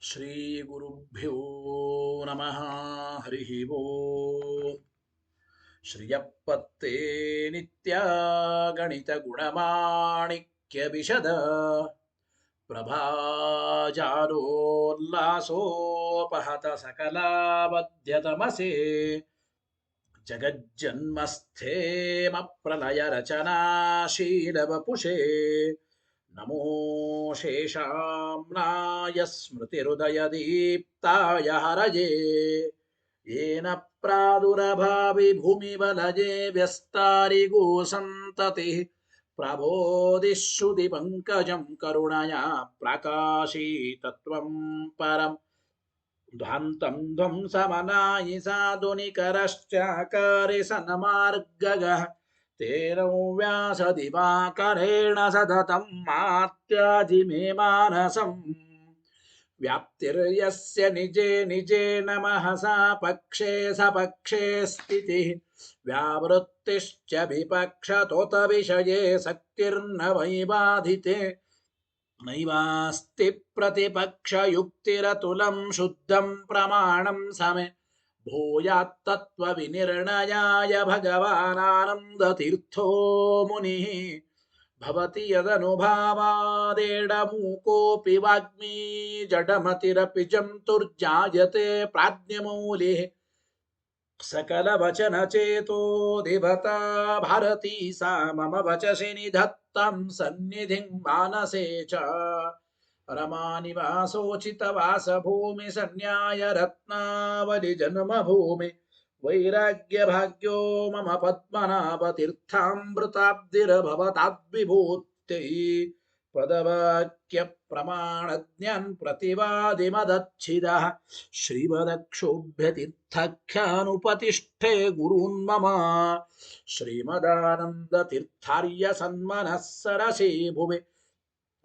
ಶ್ರೀ ಗುರುಭ್ಯೋ ನಮಃ. ಹರಿ ಓಂ. ಶ್ರಿಯಪ್ಪತ್ತೇ ನಿತ್ಯ ಗಣಿತ ಗುಣಮಾಣಿಕ್ಯ ವಿಶದ ಪ್ರಭಾಜಾಲೋಲ್ಲಾಸೋಪಹತ ಸಕಲಾಬಧ್ಯತಮಸೆ ಜಗಜ್ಜನ್ಮಸ್ಥೇಮ ಪ್ರಲಯ ರಚನಾಶೀಲವಪುಷೇ ನಮೋ ಶೇಷಾಂನಾಯ ಸ್ಮೃತಿಹೃದಯದೀಪ್ತಾಯ ಹರಯೇ येन प्रादुरभावि भूमिबलजे व्यस्तारिगो सन्ततिः प्रबोधिश्रुतिपङ्कजं करुणया प्रकाशीतत्वं परं ध्वान्तं ध्वंसमनायि साधुनिकरश्चाकारि सन्मार्गगः तेन व्यासदिवाकरेण सततं मात्याजि मे मानसम् व्याप्तिर्यस्य निजे निजे नमः सा पक्षे सपक्षे स्थितिः व्यावृत्तिश्च विपक्षतोत विषये शक्तिर्न वैबाधिते नैवास्ति प्रतिपक्षयुक्तिरतुलं शुद्धं प्रमाणं समे भूयात्तत्त्वविनिर्णयाय भगवानानन्दतीर्थो मुनिः भवति यदनुभावादेडमूकोऽपि वाग्मी जडमतिरपि जन्तुर्जायते प्राज्ञमौलिः सकलवचनचेतो देवता भारती सा मम वचसि निधत्तं सन्निधिं मानसे च रमानिवासोचितवासभूमि सन्न्याय रत्नावलि जन्मभूमि वैराग्यभाग्यो मम पद्मनाभतीर्थामृताब्धिर्भवताद्विभूत्यै पदवाक्य प्रमाणज्ञान प्रतिवादिमदच्छिदः श्रीमदक्षोभ्यतीर्थाख्यानुपतिष्ठे गुरून् मम श्रीमदानन्दतीर्थार्य सन्मनः सरसि भुवि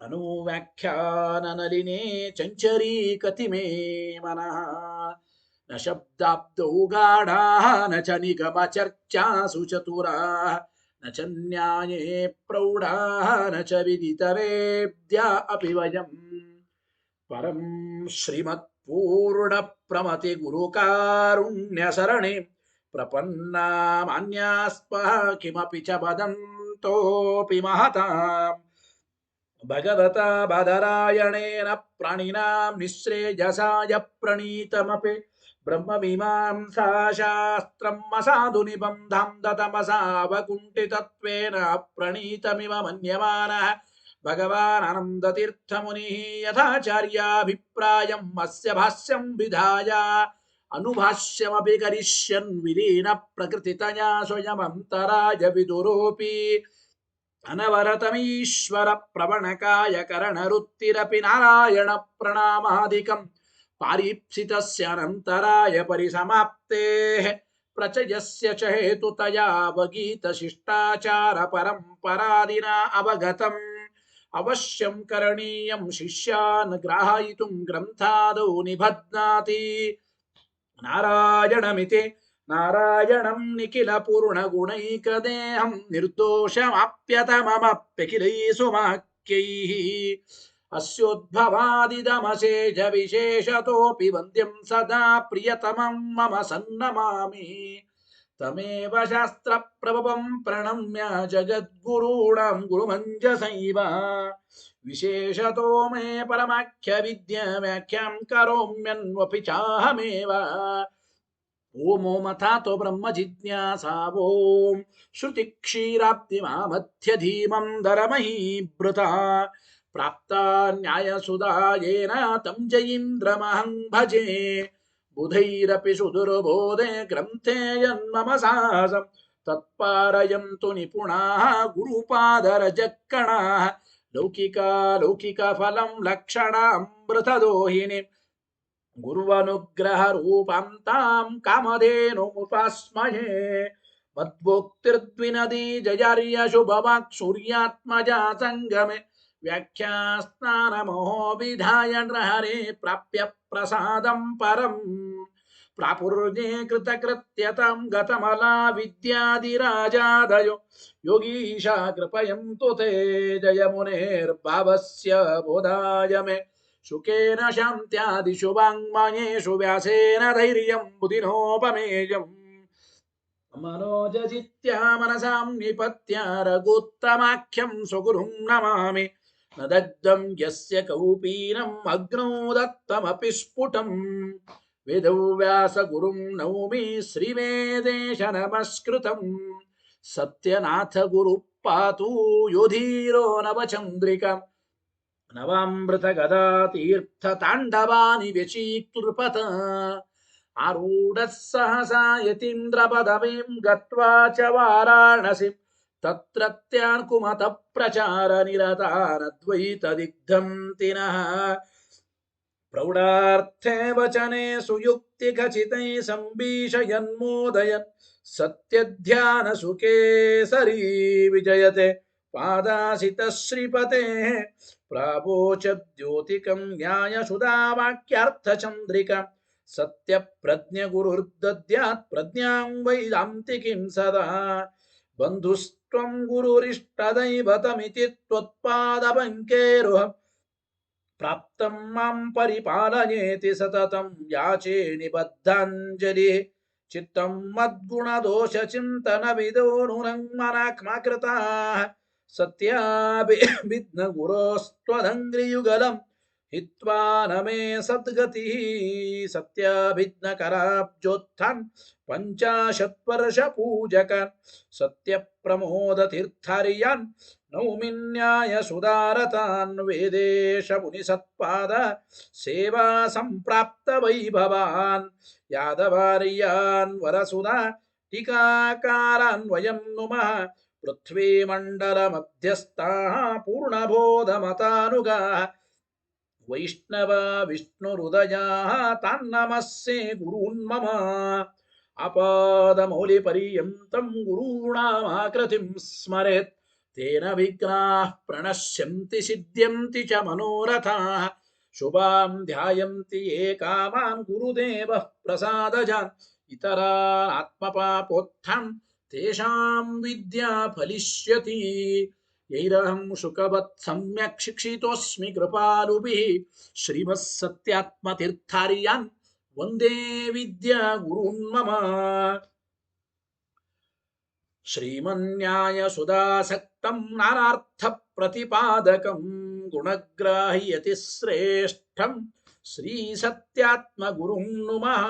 अनुव्याख्याननलिने चञ्चरी कतिमे मनः न शब्दाब्दौ गाढाः न च निगमचर्चासु चतुराः न च न्याये प्रौढाः न च विदितवेद्या अपि वयम् परं श्रीमत्पूर्णप्रमतिगुरुकारुण्यसरणे प्रपन्नामान्यास्पः किमपि च वदन्तोऽपि महताम् भगवता बादरायणेन प्राणिनां निःश्रेयसाय प्रणीतमपि ब्रह्ममीमांसाशास्त्रम् असाधुनिबन्धं दतमसावकुण्ठितत्वेन प्रणीतमिव मन्यमानः भगवान् आनन्दतीर्थमुनिः यथाचार्याभिप्रायम् अस्य भाष्यं विधाय अनुभाष्यमपि करिष्यन् विलीन प्रकृतितया स्वयमन्तराय विदुरोऽपि अनवरतमीश्वर प्रवणकाय करणरुत्तिरपि नारायण प्रणामादिकं पारीप्सितस्य अनन्तराय परिसमाप्तेः प्रचयस्य च हेतुतयावगीतशिष्टाचार परम्परादिना अवगतम् अवश्यं करणीयं शिष्यान् ग्राहयितुं ग्रन्थादौ निबध्नाति नारायणमिति नारायणं निखिल पूर्णगुणैकदेहं निर्दोषमाप्यतममप्यखिलैः सुवाक्यैः अस्योद्भवादिदमशेष विशेषतोऽपि वन्द्यं सदा प्रियतमं मम सन्नमामि तमेव शास्त्रप्रभवं प्रणम्य जगद्गुरूणां गुरुमञ्जसैव विशेषतो मे परमाख्यविद्या व्याख्यां करोम्यन्वपि चाहमेव ओम ओमथातो ब्रह्म जिज्ञासा ओम श्रुति क्षीराब्धिमामध्यधीमं दरमहीभृता प्राप्ता न्यायसुधायेन तं जयीन्द्रमहं भजे बुधैरपि सुदुर्बोधे ग्रन्थे यन्मम साहसं तत्पारयन्तु निपुणाः गुरुपादरजक्कणाः लौकिकफलं लक्षणामृतदोहिनीं गुरुवनुग्रह रूपां तां कामधेनुमुपास्महे मद्भोक्तिर्द्विनदी जयार्य शुभवाक् सूर्यात्मजा संगमे व्याख्यास्नानमहो विधाय नृहरे प्राप्य प्रसादं परम् प्रापुर्ये कृतकृत्यतां गतमला विद्यादिराजादयो योगीशा कृपयन्तु ते जयमुनेर्भावस्य बोधाय मे ಶುಕೇನ ಶಾಂತ್ಯಾದಿಷು ವಾಂಗ್ಮಯೇಷು ವ್ಯಾಸೇನ ಧೈರ್ಯಂ ಬುಧಿನೋಪಮೇಯಂ ಮನೋಜಜಿತ್ಯ ಮನಸಾಂ ನಿಪತ್ಯ ರಘುತ್ತಮಾಖ್ಯಂ ಸ್ವಗುರುಂ ನಮಾಮಿ ನ ದಗ್ಧಂ ಯಸ್ಯ ಕೌಪೀನಂ ಅಗ್ನೋ ದತ್ತಮಪಿ ಸ್ಫುಟಂ ವೇದವ್ಯಾಸ ಗುರುಂ ನೌಮಿ ಶ್ರೀವೇದೇಶ ನಮಸ್ಕೃತಂ ಸತ್ಯನಾಥ ಗುರು ಪಾತು ಯೋಧೀರೋ ನವಚಂದ್ರಿಕ ನವಾಮೃತ ಗದಾ ತೀರ್ಥ ತಾಂಡವಾನಿ ವ್ಯಚೀಕೃಪತ ಆರೂಢ ಸಹಸಾ ಯತೀಂದ್ರ ಪದವೀಂ ಗತ್ವಾ ಚ ವಾರಾಣಸಿ ತತ್ರತ್ಯಾನ್ ಕುಮತ ಪ್ರಚಾರ ನಿರತಾನದ್ವೈತ ದಿಗ್ಧಂ ತಿನಃ ಪ್ರೌಢಾರ್ಥೇ ವಚನೆ ಸುಯುಕ್ತಿ ಖಚಿತೈ ಸಂಭೀಷಯನ್ಮೋದಯನ್ ಸತ್ಯಧ್ಯಾನ ಸುಕೇಸರಿ ವಿಜಯತೆ ಪಾದಾಸಿತ ಶ್ರೀಪತೆ ಪ್ರಾವೋಚದ್ಯೋತಿಕಂ ನ್ಯಾಯ ಸುಧಾವಾಕ್ಯಾರ್ಥ ಚಂದ್ರಿಕ ಸತ್ಯ ಪ್ರಜ್ಞ ಗುರುರ್ದದ್ಯಾತ್ ಪ್ರಜ್ಞಾಂ ವೈದಾಂತಿಕಿಂ ಸದಾ ಬಂಧುಸ್ತ್ವಂ ಗುರುರಿಷ್ಟದೈವತಮಿತಿ ತ್ವತ್ಪಾದ ಪಂಕೇರುಹ ಪ್ರಾಪ್ತಂ ಮಾಂ ಪರಿಪಾಲಯೇತಿ ಸತತಂ ಯಾಚೇ ನಿಬದ್ಧಾಂಜಲಿ ಚಿತ್ತಂ ಮದ್ಗುಣ ದೋಷ ಚಿಂತನ ವಿದೋ ನೂನಂಗ್ಮನಾಕ್ಮಕೃತಾ ಸತ್ಯಾಭಿಘ್ನ ಗುರೋಸ್ತ್ವದಂಗ್ರಿಯುಗಲಂ ಹಿತ್ವಾ ನಮೇ ಸದ್ಗತಿ ಸತ್ಯಾಭಿಘ್ನ ಕರಾಬ್ಜೋತ್ಥಾನ್ ಪಂಚಾಶತ್ವರ್ಷ ಪೂಜಕನ್ ಸತ್ಯ ಪ್ರಮೋದ ತೀರ್ಥಾರ್ಯಾನ್ ನೌಮಿನ್ಯಾಯ ಸುಧಾರತಾನ್ ವೇದೇಶ ಮುನಿ ಸತ್ಪಾದ ಸೇವಾ ಸಂಪ್ರಾಪ್ತ ವೈಭವಾನ್ ಯಾದವಾರ್ಯಾನ್ ವರಸುಧಾ ಟೀಕಾಕಾರಾನ್ ವಯಂ ನುಮಃ ಪೃಥ್ವೀ ಮಂಡಲ ಮಧ್ಯಸ್ಥಾ ಪೂರ್ಣಬೋಧ ಮತಾನುಗಾ ವೈಷ್ಣವ ವಿಷ್ಣು ಹೃದಯ ತಾನ್ನಮಸ್ಸೆ ಗುರೂನ್ಮಮ ಅಪಾದ ಮೌಲಿ ಪರ್ಯಂತಂ ಗುರುಣಾಮಾಕೃತಿಂ ಸ್ಮರೆತ್ ತೇನ ವಿಘ್ನಾಃ ಪ್ರಣಶ್ಯಂತಿ ಸಿದ್ಧ್ಯಂತಿ ಚ ಮನೋರಥಾಃ ಶುಭಾಂ ಧ್ಯಾಯಂತಿ ಯೇ ಕಾಮಾನ್ ಗುರುದೇವಃ ಪ್ರಸಾದಜಾನ್ ಇತರಾನ್ ಆತ್ಮಪಾಪೋತ್ಥಾನ್ ತೇಷಾಂ ವಿದ್ಯಾ ಫಲಿಷ್ಯತಿ ಯೈರಹಂ ಶುಕವತ್ ಸಮ್ಯಕ್ ಶಿಕ್ಷಿತೋಸ್ಮಿ ಕೃಪಾಲುಭಿಃ ಶ್ರೀಮತ್ಸತ್ಯಾತ್ಮತೀರ್ಥಾರ್ಯಾನ್ ವಂದೇ ವಿದ್ಯಾ ಗುರುನ್ಮಮ ಶ್ರೀಮನ್ಯಾಯ ಸುಧಾಸಕ್ತಂ ನಾನಾರ್ಥ ಪ್ರತಿಪಾದಕಂ ಗುಣಗ್ರಾಹ್ಯತಿ ಶ್ರೇಷ್ಠಂ ಶ್ರೀ ಸತ್ಯಾತ್ಮ ಗುರುಂ ನುಮಃ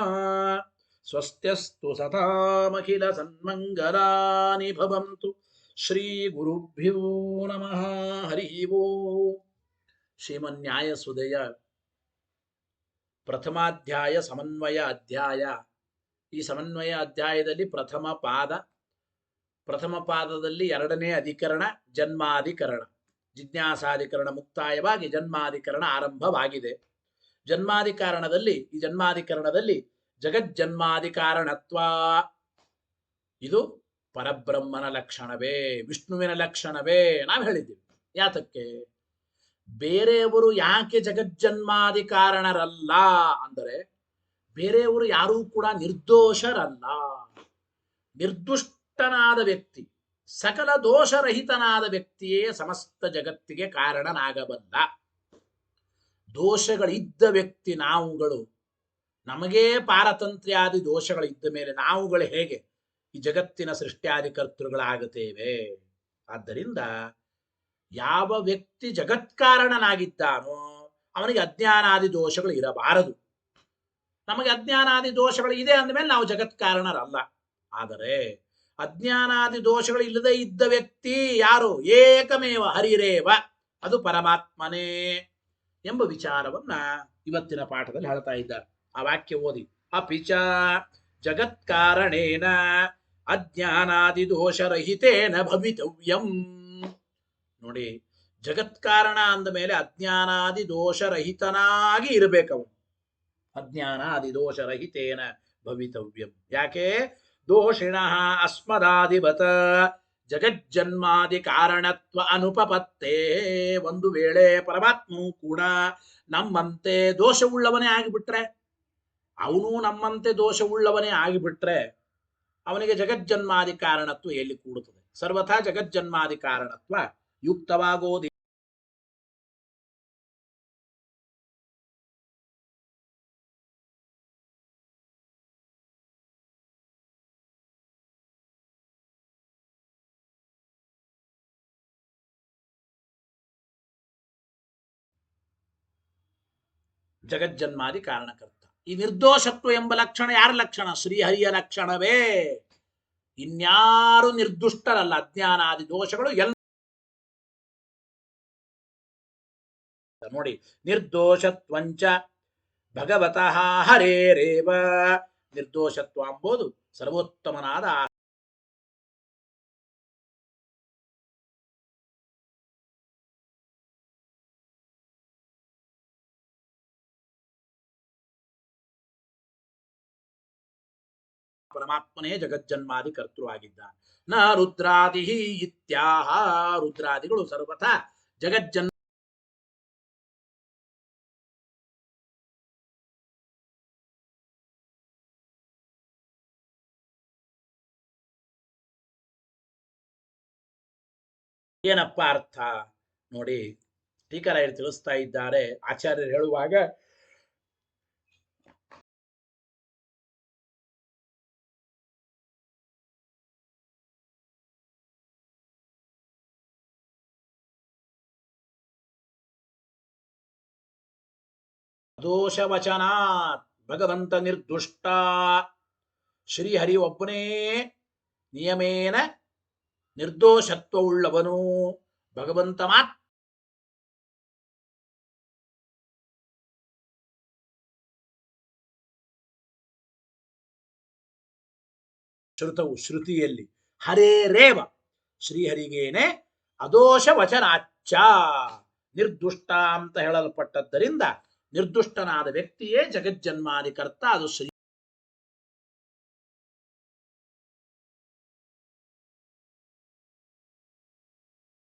ಸ್ವಸ್ತ್ಯಸ್ತು ಸತಾಮಖಿಲ ಸನ್ಮಂಗಲಾನಿ ಭವಂತು ಶ್ರೀ ಗುರುಭ್ಯೋ ನಮಃ ಹರಿ ಓಂ ಶ್ರೀಮನ್ಯಾಯ ಸುಧೆಯ ಪ್ರಥಮಾಧ್ಯಾಯ ಸಮನ್ವಯ ಅಧ್ಯಾಯ. ಈ ಸಮನ್ವಯ ಅಧ್ಯಾಯದಲ್ಲಿ ಪ್ರಥಮ ಪಾದದಲ್ಲಿ ಎರಡನೇ ಅಧಿಕರಣ ಜನ್ಮಾಧಿಕರಣ, ಜಿಜ್ಞಾಸಾಧಿಕರಣ ಮುಕ್ತಾಯವಾಗಿ ಜನ್ಮಾಧಿಕರಣ ಆರಂಭವಾಗಿದೆ. ಈ ಜನ್ಮಾಧಿಕರಣದಲ್ಲಿ ಜಗಜ್ಜನ್ಮಾಧಿಕಾರಣತ್ವ ಇದು ಪರಬ್ರಹ್ಮನ ಲಕ್ಷಣವೇ, ವಿಷ್ಣುವಿನ ಲಕ್ಷಣವೇ ನಾವು ಹೇಳಿದ್ದೀವಿ. ಯಾತಕ್ಕೆ ಬೇರೆಯವರು ಯಾಕೆ ಜಗಜ್ಜನ್ಮಾಧಿಕಾರಣರಲ್ಲ ಅಂದರೆ, ಬೇರೆಯವರು ಯಾರೂ ಕೂಡ ನಿರ್ದೋಷರಲ್ಲ. ನಿರ್ದುಷ್ಟನಾದ ವ್ಯಕ್ತಿ, ಸಕಲ ದೋಷರಹಿತನಾದ ವ್ಯಕ್ತಿಯೇ ಸಮಸ್ತ ಜಗತ್ತಿಗೆ ಕಾರಣನಾಗಬಲ್ಲ. ದೋಷಗಳಿದ್ದ ವ್ಯಕ್ತಿ ನಾವುಗಳು, ನಮಗೇ ಪಾರತಂತ್ರ್ಯಾದಿ ದೋಷಗಳಿದ್ದ ಮೇಲೆ ನಾವುಗಳು ಹೇಗೆ ಈ ಜಗತ್ತಿನ ಸೃಷ್ಟ್ಯಾದಿ ಕರ್ತೃಗಳಾಗುತ್ತೇವೆ? ಆದ್ದರಿಂದ ಯಾವ ವ್ಯಕ್ತಿ ಜಗತ್ಕಾರಣನಾಗಿದ್ದಾನೋ ಅವನಿಗೆ ಅಜ್ಞಾನಾದಿ ದೋಷಗಳು ಇರಬಾರದು. ನಮಗೆ ಅಜ್ಞಾನಾದಿ ದೋಷಗಳು ಇದೆ ಅಂದಮೇಲೆ ನಾವು ಜಗತ್ಕಾರಣರಲ್ಲ. ಆದರೆ ಅಜ್ಞಾನಾದಿ ದೋಷಗಳು ಇಲ್ಲದೆ ಇದ್ದ ವ್ಯಕ್ತಿ ಯಾರು? ಏಕಮೇವ ಹರಿರೇವ, ಅದು ಪರಮಾತ್ಮನೇ ಎಂಬ ವಿಚಾರವನ್ನ ಇವತ್ತಿನ ಪಾಠದಲ್ಲಿ ಹೇಳ್ತಾ ಇದ್ದಾರೆ. ಆ ವಾಕ್ಯ ಓದಿ. ಅಪಿಚ ಜಗತ್ಕಾರಣೇನ ಅಜ್ಞಾನಾದಿ ದೋಷರಹಿತೇನ ಭವಿತವ್ಯಂ. ನೋಡಿ, ಜಗತ್ಕಾರಣ ಅಂದ ಮೇಲೆ ಅಜ್ಞಾನಾದಿ ದೋಷರಹಿತನಾಗಿ ಇರಬೇಕವನು. ಅಜ್ಞಾನಾದಿ ದೋಷರಹಿತೇನ ಭವಿತವ್ಯಂ. ಯಾಕೆ? ದೋಷಿಣಃ ಅಸ್ಮದಾದಿವತ ಜಗಜ್ಜನ್ಮಾದಿ ಕಾರಣತ್ವ ಅನುಪಪತ್ತೇ. ಒಂದು ವೇಳೆ ಪರಮಾತ್ಮನು ಕೂಡ ನಮ್ಮಂತೆ ದೋಷವುಳ್ಳವನೇ ಆಗಿಬಿಟ್ರೆ, ಅವನು ನಮ್ಮಂತೆ ದೋಷವುಳ್ಳವನೇ ಆಗಿಬಿಟ್ರೆ ಅವನಿಗೆ ಜಗಜ್ಜನ್ಮಾದಿ ಕಾರಣತ್ವ ಎಲ್ಲಿ ಕೂಡುತ್ತದೆ? ಸರ್ವಥಾ ಜಗಜ್ಜನ್ಮಾದಿ ಕಾರಣತ್ವ ಯುಕ್ತವಾಗೋದಿ ಜಗಜ್ಜನ್ಮಾದಿ ಕಾರಣಕರ್ತ. ಈ ನಿರ್ದೋಷತ್ವ ಎಂಬ ಲಕ್ಷಣ ಯಾರ ಲಕ್ಷಣ? ಶ್ರೀಹರಿಯ ಲಕ್ಷಣವೇ. ಇನ್ಯಾರು ನಿರ್ದುಷ್ಟರಲ್ಲ. ಅಜ್ಞಾನಾದಿ ದೋಷಗಳು ಎಲ್ಲ ನೋಡಿ. ನಿರ್ದೋಷತ್ವಂಚ ಭಗವತಃ ಹರೇರೇವ. ನಿರ್ದೋಷತ್ವ ಎಂಬುದು ಸರ್ವೋತ್ತಮನಾದ ಪರಮಾತ್ಮನೇ ಜಗಜ್ಜನ್ಮಾದಿ ಕರ್ತೃ ಆಗಿದ್ದಾನೆ. ನ ರುದ್ರಾದಿ ಇತ್ಯಾಹ. ರುದ್ರಾದಿಗಳು ಸರ್ವಥಾ ಜಗಜ್ಜನ್ಮ ಏನಪ್ಪ ಅರ್ಥ ನೋಡಿ. ಟೀಕಾರಾಯರು ತಿಳಿಸ್ತಾ ಇದ್ದಾರೆ. ಆಚಾರ್ಯರು ಹೇಳುವಾಗ ದೋಷವಚನಾತ್ ಭಗವಂತ ನಿರ್ದುಷ್ಟ. ಶ್ರೀಹರಿ ಒಬ್ಬನೇ ನಿಯಮೇನ ನಿರ್ದೋಷತ್ವವುಳ್ಳವನು. ಭಗವಂತ ಮಾತ್ರ ಶ್ರುತವು ಶ್ರುತಿಯಲ್ಲಿ ಹರೇರೇವ ಶ್ರೀಹರಿಗೇನೆ ಅದೋಷ ವಚನಾಚ್ಚ ನಿರ್ದುಷ್ಟ ಅಂತ ಹೇಳಲ್ಪಟ್ಟದ್ದರಿಂದ ನಿರ್ದುಷ್ಟನಾದ ವ್ಯಕ್ತಿಯೇ ಜಗಜ್ಜನ್ಮಾದಿಕರ್ತ. ಅದು ಶ್ರೀ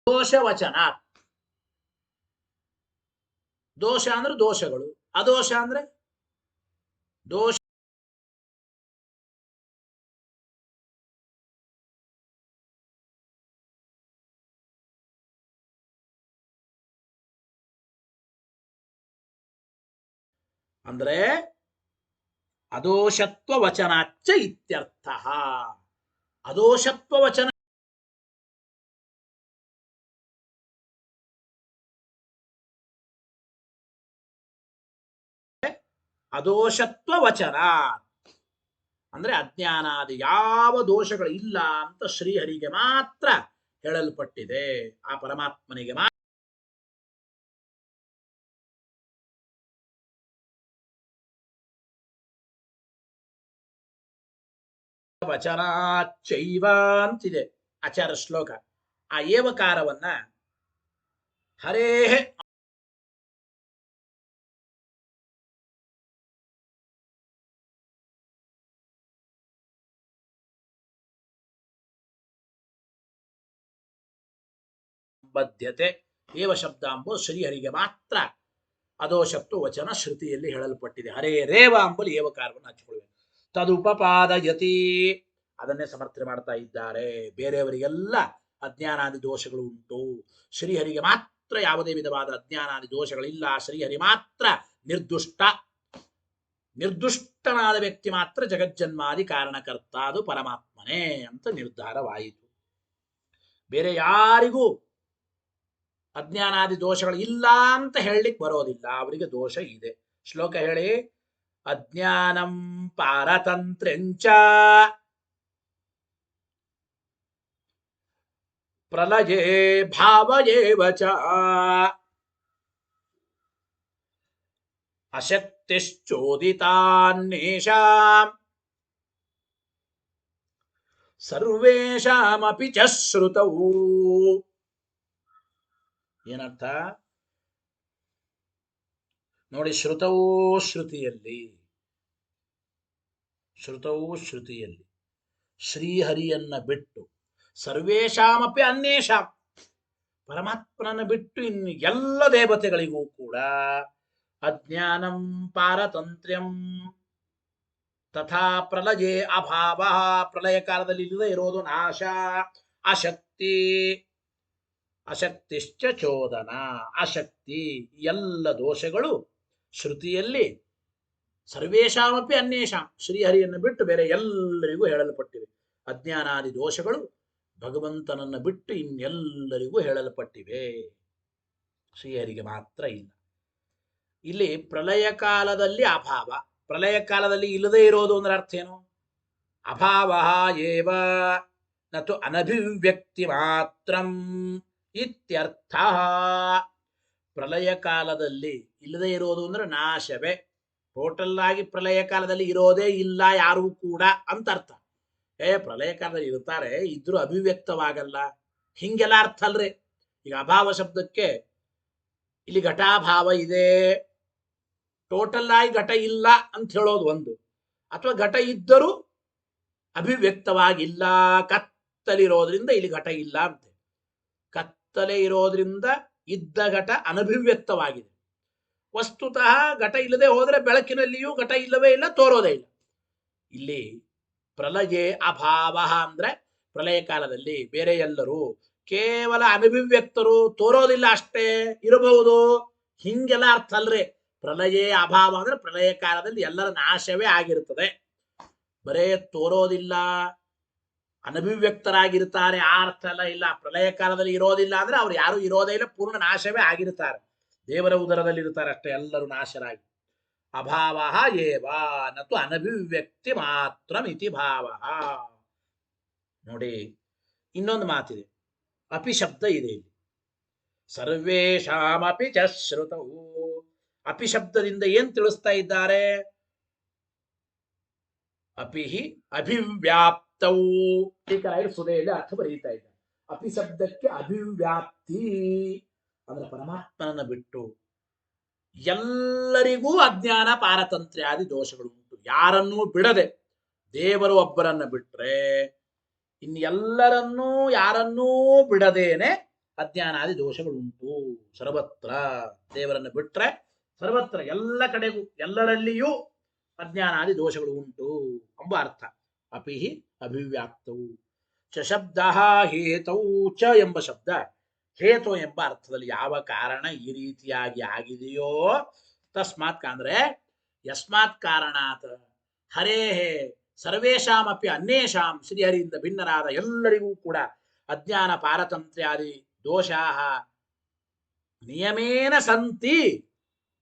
ದೋಷವಚನ. ದೋಷ ಅಂದ್ರೆ ದೋಷಗಳು, ಅದೋಷ ಅಂದ್ರೆ ದೋಷ. ಅಂದ್ರೆ ಅದೋಷತ್ವ ವಚನಾಚ್ಚ ಇತ್ಯರ್ಥ. ಅದೋಷತ್ವ ವಚನ ಅದೋಷತ್ವ ವಚನ ಅಂದ್ರೆ ಅಜ್ಞಾನಾದಿ ಯಾವ ದೋಷಗಳು ಇಲ್ಲ ಅಂತ ಶ್ರೀಹರಿಗೆ ಮಾತ್ರ ಹೇಳಲ್ಪಟ್ಟಿದೆ. ಆ ಪರಮಾತ್ಮನಿಗೆ ಮಾತ್ರ ವಚನಾಚೈವ ಅಂತಿದೆ ಆಚಾರ ಶ್ಲೋಕ. ಆ ಏವಕಾರವನ್ನ ಹರೇ ಬದ್ಧತೆ ಏವ ಶಬ್ದ ಎಂಬುದು ಶ್ರೀಹರಿಗೆ ಮಾತ್ರ ಅದೋಷತ್ವ ವಚನ ಶ್ರುತಿಯಲ್ಲಿ ಹೇಳಲ್ಪಟ್ಟಿದೆ. ಹರೇ ರೇವ ಎಂಬುದು ಏವಕಾರವನ್ನು ಹಚ್ಚಿಕೊಳ್ಳಬೇಕು. ತದುಪಪಾದಯತಿ ಅದನ್ನೇ ಸಮರ್ಥನೆ ಮಾಡ್ತಾ ಇದ್ದಾರೆ. ಬೇರೆಯವರಿಗೆಲ್ಲ ಅಜ್ಞಾನಾದಿ ದೋಷಗಳು ಉಂಟು, ಶ್ರೀಹರಿಗೆ ಮಾತ್ರ ಯಾವುದೇ ವಿಧವಾದ ಅಜ್ಞಾನಾದಿ ದೋಷಗಳಿಲ್ಲ. ಶ್ರೀಹರಿ ಮಾತ್ರ ನಿರ್ದುಷ್ಟ. ನಿರ್ದುಷ್ಟನಾದ ವ್ಯಕ್ತಿ ಮಾತ್ರ ಜಗಜ್ಜನ್ಮಾದಿ ಕಾರಣಕರ್ತ. ಅದು ಪರಮಾತ್ಮನೇ ಅಂತ ನಿರ್ಧಾರವಾಯಿತು. ಬೇರೆ ಯಾರಿಗೂ ಅಜ್ಞಾನಾದಿ ದೋಷಗಳು ಇಲ್ಲ ಅಂತ ಹೇಳಲಿಕ್ಕೆ ಬರೋದಿಲ್ಲ. ಅವರಿಗೆ ದೋಷ ಇದೆ. ಶ್ಲೋಕ ಹೇಳಿ. ಅಜ್ಞಾನಂ ಪಾರತಂತ್ರ್ಯಂಚ ಪ್ರಲಯೇ ಭಾವಯೇವ ಚ ಅಶಕ್ತಿಶ್ಚೋದಿತಾನ್ನೇಷಾಂ ಸರ್ವೇಷಾಮಪಿ ಚ ಶ್ರುತೌ. ಏನರ್ಥ ನೋಡಿ. ಶ್ರುತವೂ ಶ್ರುತಿಯಲ್ಲಿ ಶ್ರೀಹರಿಯನ್ನ ಬಿಟ್ಟು ಸರ್ವೇಷಾಮಪಿ ಅನ್ಯೇಷಾಂ ಪರಮಾತ್ಮನನ್ನು ಬಿಟ್ಟು ಇನ್ನು ಎಲ್ಲ ದೇವತೆಗಳಿಗೂ ಕೂಡ ಅಜ್ಞಾನಂ ಪಾರತಂತ್ರ್ಯಂ ತಥಾ ಪ್ರಲಯೇ ಅಭಾವ. ಪ್ರಳಯ ಕಾಲದಲ್ಲಿ ಇಲ್ಲದೆ ಇರೋದು ನಾಶ. ಅಶಕ್ತಿ ಅಶಕ್ತಿಶ್ಚ ಚೋದನ. ಅಶಕ್ತಿ ಎಲ್ಲ ದೋಷಗಳು ಶ್ರುತಿಯಲ್ಲಿ ಸರ್ವೇಷಾಮಪಿ ಅನ್ಯೇಷಾಂ ಶ್ರೀಹರಿಯನ್ನು ಬಿಟ್ಟು ಬೇರೆ ಎಲ್ಲರಿಗೂ ಹೇಳಲ್ಪಟ್ಟಿವೆ. ಅಜ್ಞಾನಾದಿ ದೋಷಗಳು ಭಗವಂತನನ್ನು ಬಿಟ್ಟು ಇನ್ನೆಲ್ಲರಿಗೂ ಹೇಳಲ್ಪಟ್ಟಿವೆ, ಶ್ರೀಹರಿಗೆ ಮಾತ್ರ ಇಲ್ಲ. ಇಲ್ಲಿ ಪ್ರಳಯ ಕಾಲದಲ್ಲಿ ಅಭಾವ, ಪ್ರಳಯ ಕಾಲದಲ್ಲಿ ಇಲ್ಲದೆ ಇರೋದು ಅಂದ್ರೆ ಅರ್ಥ ಏನು? ಅಭಾವ ಏವ ನತು ಅನಭಿವ್ಯಕ್ತಿ ಮಾತ್ರಂ ಇತ್ಯರ್ಥ. ಪ್ರಳಯ ಕಾಲದಲ್ಲಿ ಇಲ್ಲದೆ ಇರೋದು ಅಂದ್ರೆ ನಾಶವೇ, ಟೋಟಲ್ ಆಗಿ ಪ್ರಳಯ ಕಾಲದಲ್ಲಿ ಇರೋದೇ ಇಲ್ಲ ಯಾರೂ ಕೂಡ ಅಂತ ಅರ್ಥ. ಪ್ರಳಯ ಕಾಲದಲ್ಲಿ ಇರ್ತಾರೆ, ಇದ್ರೂ ಅಭಿವ್ಯಕ್ತವಾಗಲ್ಲ, ಹಿಂಗೆಲ್ಲ ಅರ್ಥ ಅಲ್ರಿ. ಈಗ ಅಭಾವ ಶಬ್ದಕ್ಕೆ ಇಲ್ಲಿ ಘಟಾಭಾವ ಇದೆ, ಟೋಟಲ್ ಆಗಿ ಘಟ ಇಲ್ಲ ಅಂತ ಹೇಳೋದು ಒಂದು, ಅಥವಾ ಘಟ ಇದ್ದರೂ ಅಭಿವ್ಯಕ್ತವಾಗಿಲ್ಲ, ಕತ್ತಲಿರೋದ್ರಿಂದ ಇಲ್ಲಿ ಘಟ ಇಲ್ಲ ಅಂತೆ. ಕತ್ತಲೆ ಇರೋದ್ರಿಂದ ಇದ್ದ ಘಟ ಅನಭಿವ್ಯಕ್ತವಾಗಿದೆ. ವಸ್ತುತಃ ಘಟ ಇಲ್ಲದೆ ಹೋದ್ರೆ ಬೆಳಕಿನಲ್ಲಿಯೂ ಘಟ ಇಲ್ಲವೇ ಇಲ್ಲ, ತೋರೋದೇ ಇಲ್ಲ. ಇಲ್ಲಿ ಪ್ರಳಯೇ ಅಭಾವ ಅಂದ್ರೆ ಪ್ರಳಯ ಕಾಲದಲ್ಲಿ ಬೇರೆ ಎಲ್ಲರೂ ಕೇವಲ ಅನಭಿವ್ಯಕ್ತರು, ತೋರೋದಿಲ್ಲ ಅಷ್ಟೇ ಇರಬಹುದು, ಹಿಂಗೆಲ್ಲ ಅರ್ಥ ಅಲ್ರಿ. ಪ್ರಳಯೇ ಅಭಾವ ಅಂದ್ರೆ ಪ್ರಳಯ ಕಾಲದಲ್ಲಿ ಎಲ್ಲರ ನಾಶವೇ ಆಗಿರುತ್ತದೆ, ಬರೇ ತೋರೋದಿಲ್ಲ, ಅನಭಿವ್ಯಕ್ತರಾಗಿರ್ತಾರೆ ಆ ಅರ್ಥ ಎಲ್ಲ ಇಲ್ಲ. ಪ್ರಳಯ ಕಾಲದಲ್ಲಿ ಇರೋದಿಲ್ಲ ಅಂದ್ರೆ ಅವ್ರು ಯಾರು ಇರೋದೇ ಇಲ್ಲ, ಪೂರ್ಣ ನಾಶವೇ ಆಗಿರ್ತಾರೆ, ದೇವರ ಉದರದಲ್ಲಿ ಇರ್ತಾರೆ ಅಷ್ಟೇ, ಎಲ್ಲರೂ ನಾಶರಾಗಿ. ಅಭಾವ ಏವ ನತು ಅನಭಿವ್ಯಕ್ತಿ ಮಾತ್ರ ಇತಿ ಭಾವ. ನೋಡಿ, ಇನ್ನೊಂದು ಮಾತಿದೆ, ಅಪಿ ಶಬ್ದ ಇದೆ ಇಲ್ಲಿ. ಸರ್ವೇಷಾಮಪಿ ಚ ಶ್ರುತವು. ಅಪಿ ಶಬ್ದದಿಂದ ಏನ್ ತಿಳಿಸ್ತಾ ಇದ್ದಾರೆ? ಅಪಿಹಿ ಅಭಿವ್ಯಾಪ್ತವು. ಟೀಕರಾಯರು ಸುಧೆಯಲ್ಲಿ ಅರ್ಥ ಬರೀತಾ ಇದ್ದಾರೆ. ಅಪಿ ಶಬ್ದಕ್ಕೆ ಅಭಿವ್ಯಾಪ್ತಿ ಅಂದ್ರೆ ಪರಮಾತ್ಮನನ್ನ ಬಿಟ್ಟು ಎಲ್ಲರಿಗೂ ಅಜ್ಞಾನ ಪಾರತಂತ್ರ್ಯಾದಿ ದೋಷಗಳು ಉಂಟು. ಯಾರನ್ನೂ ಬಿಡದೆ, ದೇವರು ಒಬ್ಬರನ್ನ ಬಿಟ್ರೆ ಇನ್ನು ಎಲ್ಲರನ್ನೂ ಯಾರನ್ನೂ ಬಿಡದೇನೆ ಅಜ್ಞಾನಾದಿ ದೋಷಗಳು ಉಂಟು. ಸರ್ವತ್ರ ದೇವರನ್ನು ಬಿಟ್ರೆ ಸರ್ವತ್ರ ಎಲ್ಲ ಕಡೆಗೂ ಎಲ್ಲರಲ್ಲಿಯೂ ಅಜ್ಞಾನಾದಿ ದೋಷಗಳು ಉಂಟು ಎಂಬ ಅರ್ಥ. ಅಪಿಹಿ ಅಭಿವ್ಯಾಪ್ತವು. ಚ ಶಬ್ದ ಹೇತೌ. ಚ ಎಂಬ ಶಬ್ದ ಹೇತು ಎಂಬ ಅರ್ಥದಲ್ಲಿ ಯಾವ ಕಾರಣ ಈ ರೀತಿಯಾಗಿ ಆಗಿದೆಯೋ ತಸ್ಮಾತ್ ಅಂದ್ರೆ ಯಸ್ಮಾತ್ ಕಾರಣಾತ್ ಹರೇಹೇ ಸರ್ವೇಷಾಮಪಿ ಅನ್ಯೇಷಾಂ ಶ್ರೀಹರಿಯಿಂದ ಭಿನ್ನರಾದ ಎಲ್ಲರಿಗೂ ಕೂಡ ಅಜ್ಞಾನ ಪಾರತಂತ್ರ್ಯಾದಿ ದೋಷಾಹ ನಿಯಮೇನ ಸಂತಿ.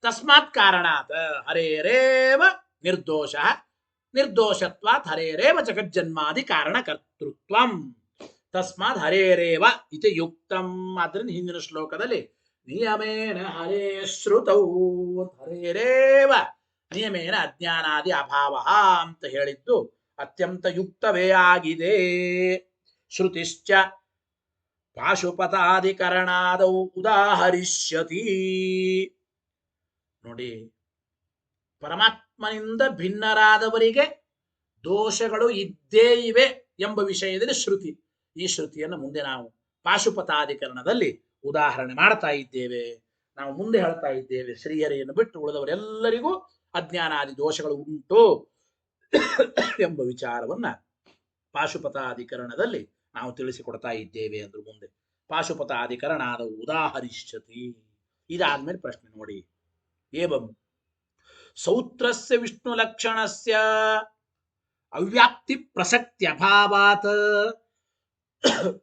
ತಸ್ಮಾತ್ ಕಾರಣಾತ್ ಹರೇರೇವ ನಿರ್ದೋಷ ನಿರ್ದೋಷತ್ವಾತ್ ಹರೇರೇವ ಜಗಜ್ಜನ್ಮಾದಿ ಕಾರಣಕರ್ತೃತ್ವಂ. ತಸ್ಮಾತ್ ಹರೇರೇವ ಇತಿ ಯುಕ್ತಂ. ಆದ್ರಿಂದ ಹಿಂದಿನ ಶ್ಲೋಕದಲ್ಲಿ ನಿಯಮೇನ ಹರೇ ಶ್ರುತೌ, ಹರೇರೇವ ನಿಯಮೇನ ಅಜ್ಞಾನಾದಿ ಅಭಾವ ಅಂತ ಹೇಳಿದ್ದು ಅತ್ಯಂತ ಯುಕ್ತವೇ ಆಗಿದೆ. ಶ್ರುತಿಶ್ಚ ಪಾಶುಪತಾಧಿಕರಣಾದೌ ಉದಾಹರಿಷ್ಯತಿ. ನೋಡಿ, ಪರಮಾತ್ಮನಿಂದ ಭಿನ್ನರಾದವರಿಗೆ ದೋಷಗಳು ಇದ್ದೇ ಇವೆ ಎಂಬ ವಿಷಯದಲ್ಲಿ ಶ್ರುತಿ. ಈ ಶ್ರುತಿಯನ್ನು ಮುಂದೆ ನಾವು ಪಾಶುಪತಾಧಿಕರಣದಲ್ಲಿ ಉದಾಹರಣೆ ಮಾಡ್ತಾ ಇದ್ದೇವೆ. ನಾವು ಮುಂದೆ ಹೇಳ್ತಾ ಇದ್ದೇವೆ, ಶ್ರೀಹರಿಯನ್ನು ಬಿಟ್ಟು ಉಳಿದವರೆಲ್ಲರಿಗೂ ಅಜ್ಞಾನಾದಿ ದೋಷಗಳು ಉಂಟು ಎಂಬ ವಿಚಾರವನ್ನ ಪಾಶುಪತಾಧಿಕರಣದಲ್ಲಿ ನಾವು ತಿಳಿಸಿಕೊಡ್ತಾ ಇದ್ದೇವೆ ಅಂದ್ರು. ಮುಂದೆ ಪಾಶುಪತಾಧಿಕರಣಾದ ಉದಾಹರಿಷ್ಯತಿ. ಇದಾದ್ಮೇಲೆ ಪ್ರಶ್ನೆ ನೋಡಿ, ಏವಂ ಸೌತ್ರಸ್ಯ ವಿಷ್ಣು ಲಕ್ಷಣಸ್ಯ ಅವ್ಯಾಪ್ತಿ ಪ್ರಸಕ್ತಿ ಅಭಾವಾತ್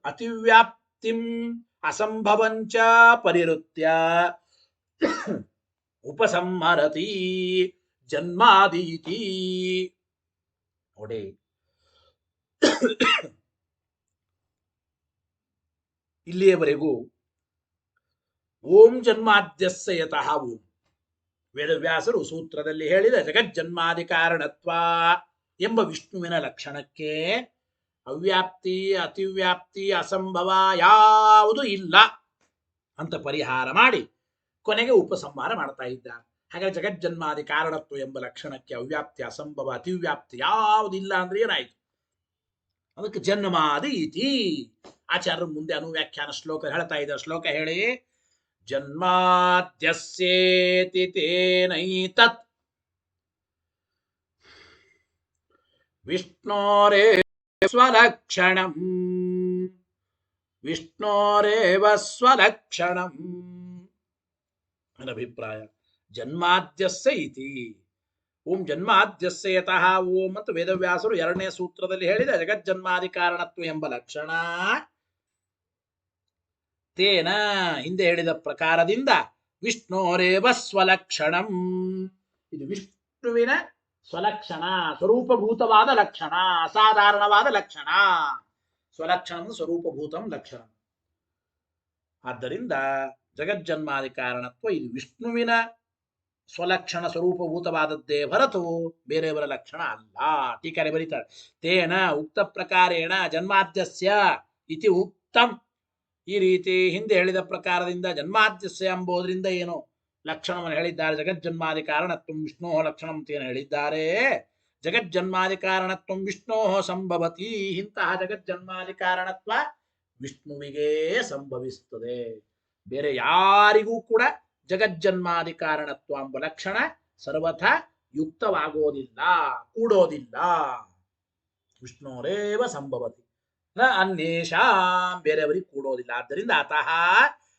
ಅತಿವ್ಯಾಪ್ತಿಂ ಅಸಂಭವಂಚ ಪರಿರುತ್ಯ ಉಪಸಂಹರತಿ ಜನ್ಮಾದೀತಿ. ನೋಡಿ, ಇಲ್ಲಿಯವರೆಗೂ ಓಂ ಜನ್ಮಾದ್ಯಸ್ಯ ಯತಃ ಓಂ, ವೇದವ್ಯಾಸರು ಸೂತ್ರದಲ್ಲಿ ಹೇಳಿದ ಜಗಜ್ಜನ್ಮಾದಿ ಕಾರಣತ್ವ ಎಂಬ ವಿಷ್ಣುವಿನ ಲಕ್ಷಣಕ್ಕೆ ಅವ್ಯಾಪ್ತಿ ಅತಿವ್ಯಾಪ್ತಿ ಅಸಂಭವ ಯಾವುದು ಇಲ್ಲ ಅಂತ ಪರಿಹಾರ ಮಾಡಿ ಕೊನೆಗೆ ಉಪಸಂಹಾರ ಮಾಡ್ತಾ ಇದ್ದಾರೆ. ಹಾಗಾಗಿ ಜಗಜ್ಜನ್ಮಾದಿ ಕಾರಣತ್ವ ಎಂಬ ಲಕ್ಷಣಕ್ಕೆ ಅವ್ಯಾಪ್ತಿ ಅಸಂಭವ ಅತಿವ್ಯಾಪ್ತಿ ಯಾವುದಿಲ್ಲ ಅಂದ್ರೆ ಏನಾಯ್ತು? ಅದಕ್ಕೆ ಜನ್ಮಾದಿ ಇತಿ. ಆಚಾರ್ಯರು ಮುಂದೆ ಅನುವ್ಯಾಖ್ಯಾನ ಶ್ಲೋಕ ಹೇಳ್ತಾ ಇದ್ದಾರೆ. ಶ್ಲೋಕ ಹೇಳಿ, ಜನ್ಮಾದ್ಯಸ್ಯೇತಿ ತೇನೈತತ್ ವಿಷ್ಣೋರೇವ ಸ್ವಲಕ್ಷಣಂ ವಿಷ್ಣೋರೇವ ಸ್ವಲಕ್ಷಣಂ. ನನ್ನ ಅಭಿಪ್ರಾಯ, ಜನ್ಮಾದ್ಯಸ್ಯ ಇತಿ ಓಂ ಜನ್ಮಾದ್ಯಸ್ಯ ಯತಃ ಓಂ ಮತ್ತು ವೇದವ್ಯಾಸರು ಎರಡನೇ ಸೂತ್ರದಲ್ಲಿ ಹೇಳಿದ ಜಗಜ್ಜನ್ಮಾದಿ ಕಾರಣತ್ವ ಎಂಬ ಲಕ್ಷಣ ತೇನ ಹಿಂದೆ ಹೇಳಿದ ಪ್ರಕಾರದಿಂದ ವಿಷ್ಣೋರೇವ ಸ್ವಲಕ್ಷಣಂ. ಇದು ವಿಷ್ಣುವಿನ ಸ್ವಲಕ್ಷಣ, ಸ್ವರೂಪಭೂತವಾದ ಲಕ್ಷಣ, ಅಸಾಧಾರಣವಾದ ಲಕ್ಷಣ. ಸ್ವಲಕ್ಷಣಂ ಸ್ವರೂಪಭೂತಂ ಲಕ್ಷಣ. ಆದ್ದರಿಂದ ಜಗಜ್ಜನ್ಮಾದಿ ಕಾರಣತ್ವ ಇದು ವಿಷ್ಣುವಿನ ಸ್ವಲಕ್ಷಣ ಸ್ವರೂಪಭೂತವಾದದ್ದೇ ಹೊರತು ಬೇರೆಯವರ ಲಕ್ಷಣ ಅಲ್ಲ. ಟೀಕಾರೆ ಬರೀತಾರೆ, ತೇನ ಉಕ್ತ ಪ್ರಕಾರೇಣ ಜನ್ಮಾದ್ಯಸ್ಯ ಇತಿ ಉಕ್ತಂ. ಈ ರೀತಿ ಹಿಂದೆ ಹೇಳಿದ ಪ್ರಕಾರದಿಂದ ಜನ್ಮಾದ್ಯಸ್ಯ ಎಂಬುದರಿಂದ ಏನು ಲಕ್ಷಣವನ್ನು ಹೇಳಿದ್ದಾರೆ. ಜಗಜ್ಜನ್ಮಾದಿ ಕಾರಣತ್ವ ವಿಷ್ಣೋ ಲಕ್ಷಣಂ ಅಂತ ಏನು ಹೇಳಿದ್ದಾರೆ. ಜಗಜ್ಜನ್ಮಾದಿ ಕಾರಣತ್ವ ವಿಷ್ಣೋ ಸಂಭವತಿ. ಇಂತಹ ಜಗಜ್ಜನ್ಮಾದಿ ಕಾರಣತ್ವ ವಿಷ್ಣುವಿಗೆ ಸಂಭವಿಸುತ್ತದೆ, ಬೇರೆ ಯಾರಿಗೂ ಕೂಡ ಜಗಜ್ಜನ್ಮಾದಿ ಕಾರಣತ್ವ ಎಂಬ ಲಕ್ಷಣ ಸರ್ವಥಾ ಯುಕ್ತವಾಗೋದಿಲ್ಲ, ಕೂಡೋದಿಲ್ಲ. ವಿಷ್ಣೋರೇವ ಸಂಭವತಿ ನ ಅನ್ಯೇಷಾಂ, ಬೇರೆಯವರಿಗೆ ಕೂಡೋದಿಲ್ಲ. ಆದ್ದರಿಂದ ಅತಃ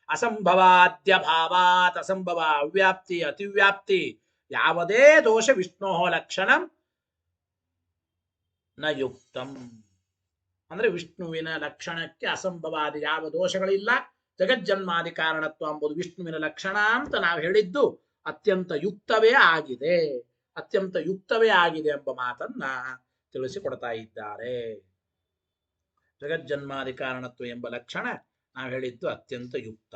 ಅಸಂಭವಾದ್ಯ ಭಾವಾತ್, ಅಸಂಭವ ಅವ್ಯಾಪ್ತಿ ಅತಿವ್ಯಾಪ್ತಿ ಯಾವುದೇ ದೋಷ ವಿಷ್ಣೋ ಲಕ್ಷಣಂ ನ ಯುಕ್ತಂ. ಅಂದ್ರೆ ವಿಷ್ಣುವಿನ ಲಕ್ಷಣಕ್ಕೆ ಅಸಂಭವಾದಿ ಯಾವ ದೋಷಗಳಿಲ್ಲ. ಜಗಜ್ಜನ್ಮಾದಿ ಕಾರಣತ್ವ ಎಂಬುದು ವಿಷ್ಣುವಿನ ಲಕ್ಷಣ ಅಂತ ನಾವು ಹೇಳಿದ್ದು ಅತ್ಯಂತ ಯುಕ್ತವೇ ಆಗಿದೆ, ಅತ್ಯಂತ ಯುಕ್ತವೇ ಆಗಿದೆ ಎಂಬ ಮಾತನ್ನ ತಿಳಿಸಿಕೊಡ್ತಾ ಇದ್ದಾರೆ. ಜಗಜ್ಜನ್ಮಾದಿ ಕಾರಣತ್ವ ಎಂಬ ಲಕ್ಷಣ ನಾವು ಹೇಳಿದ್ದು ಅತ್ಯಂತ ಯುಕ್ತ.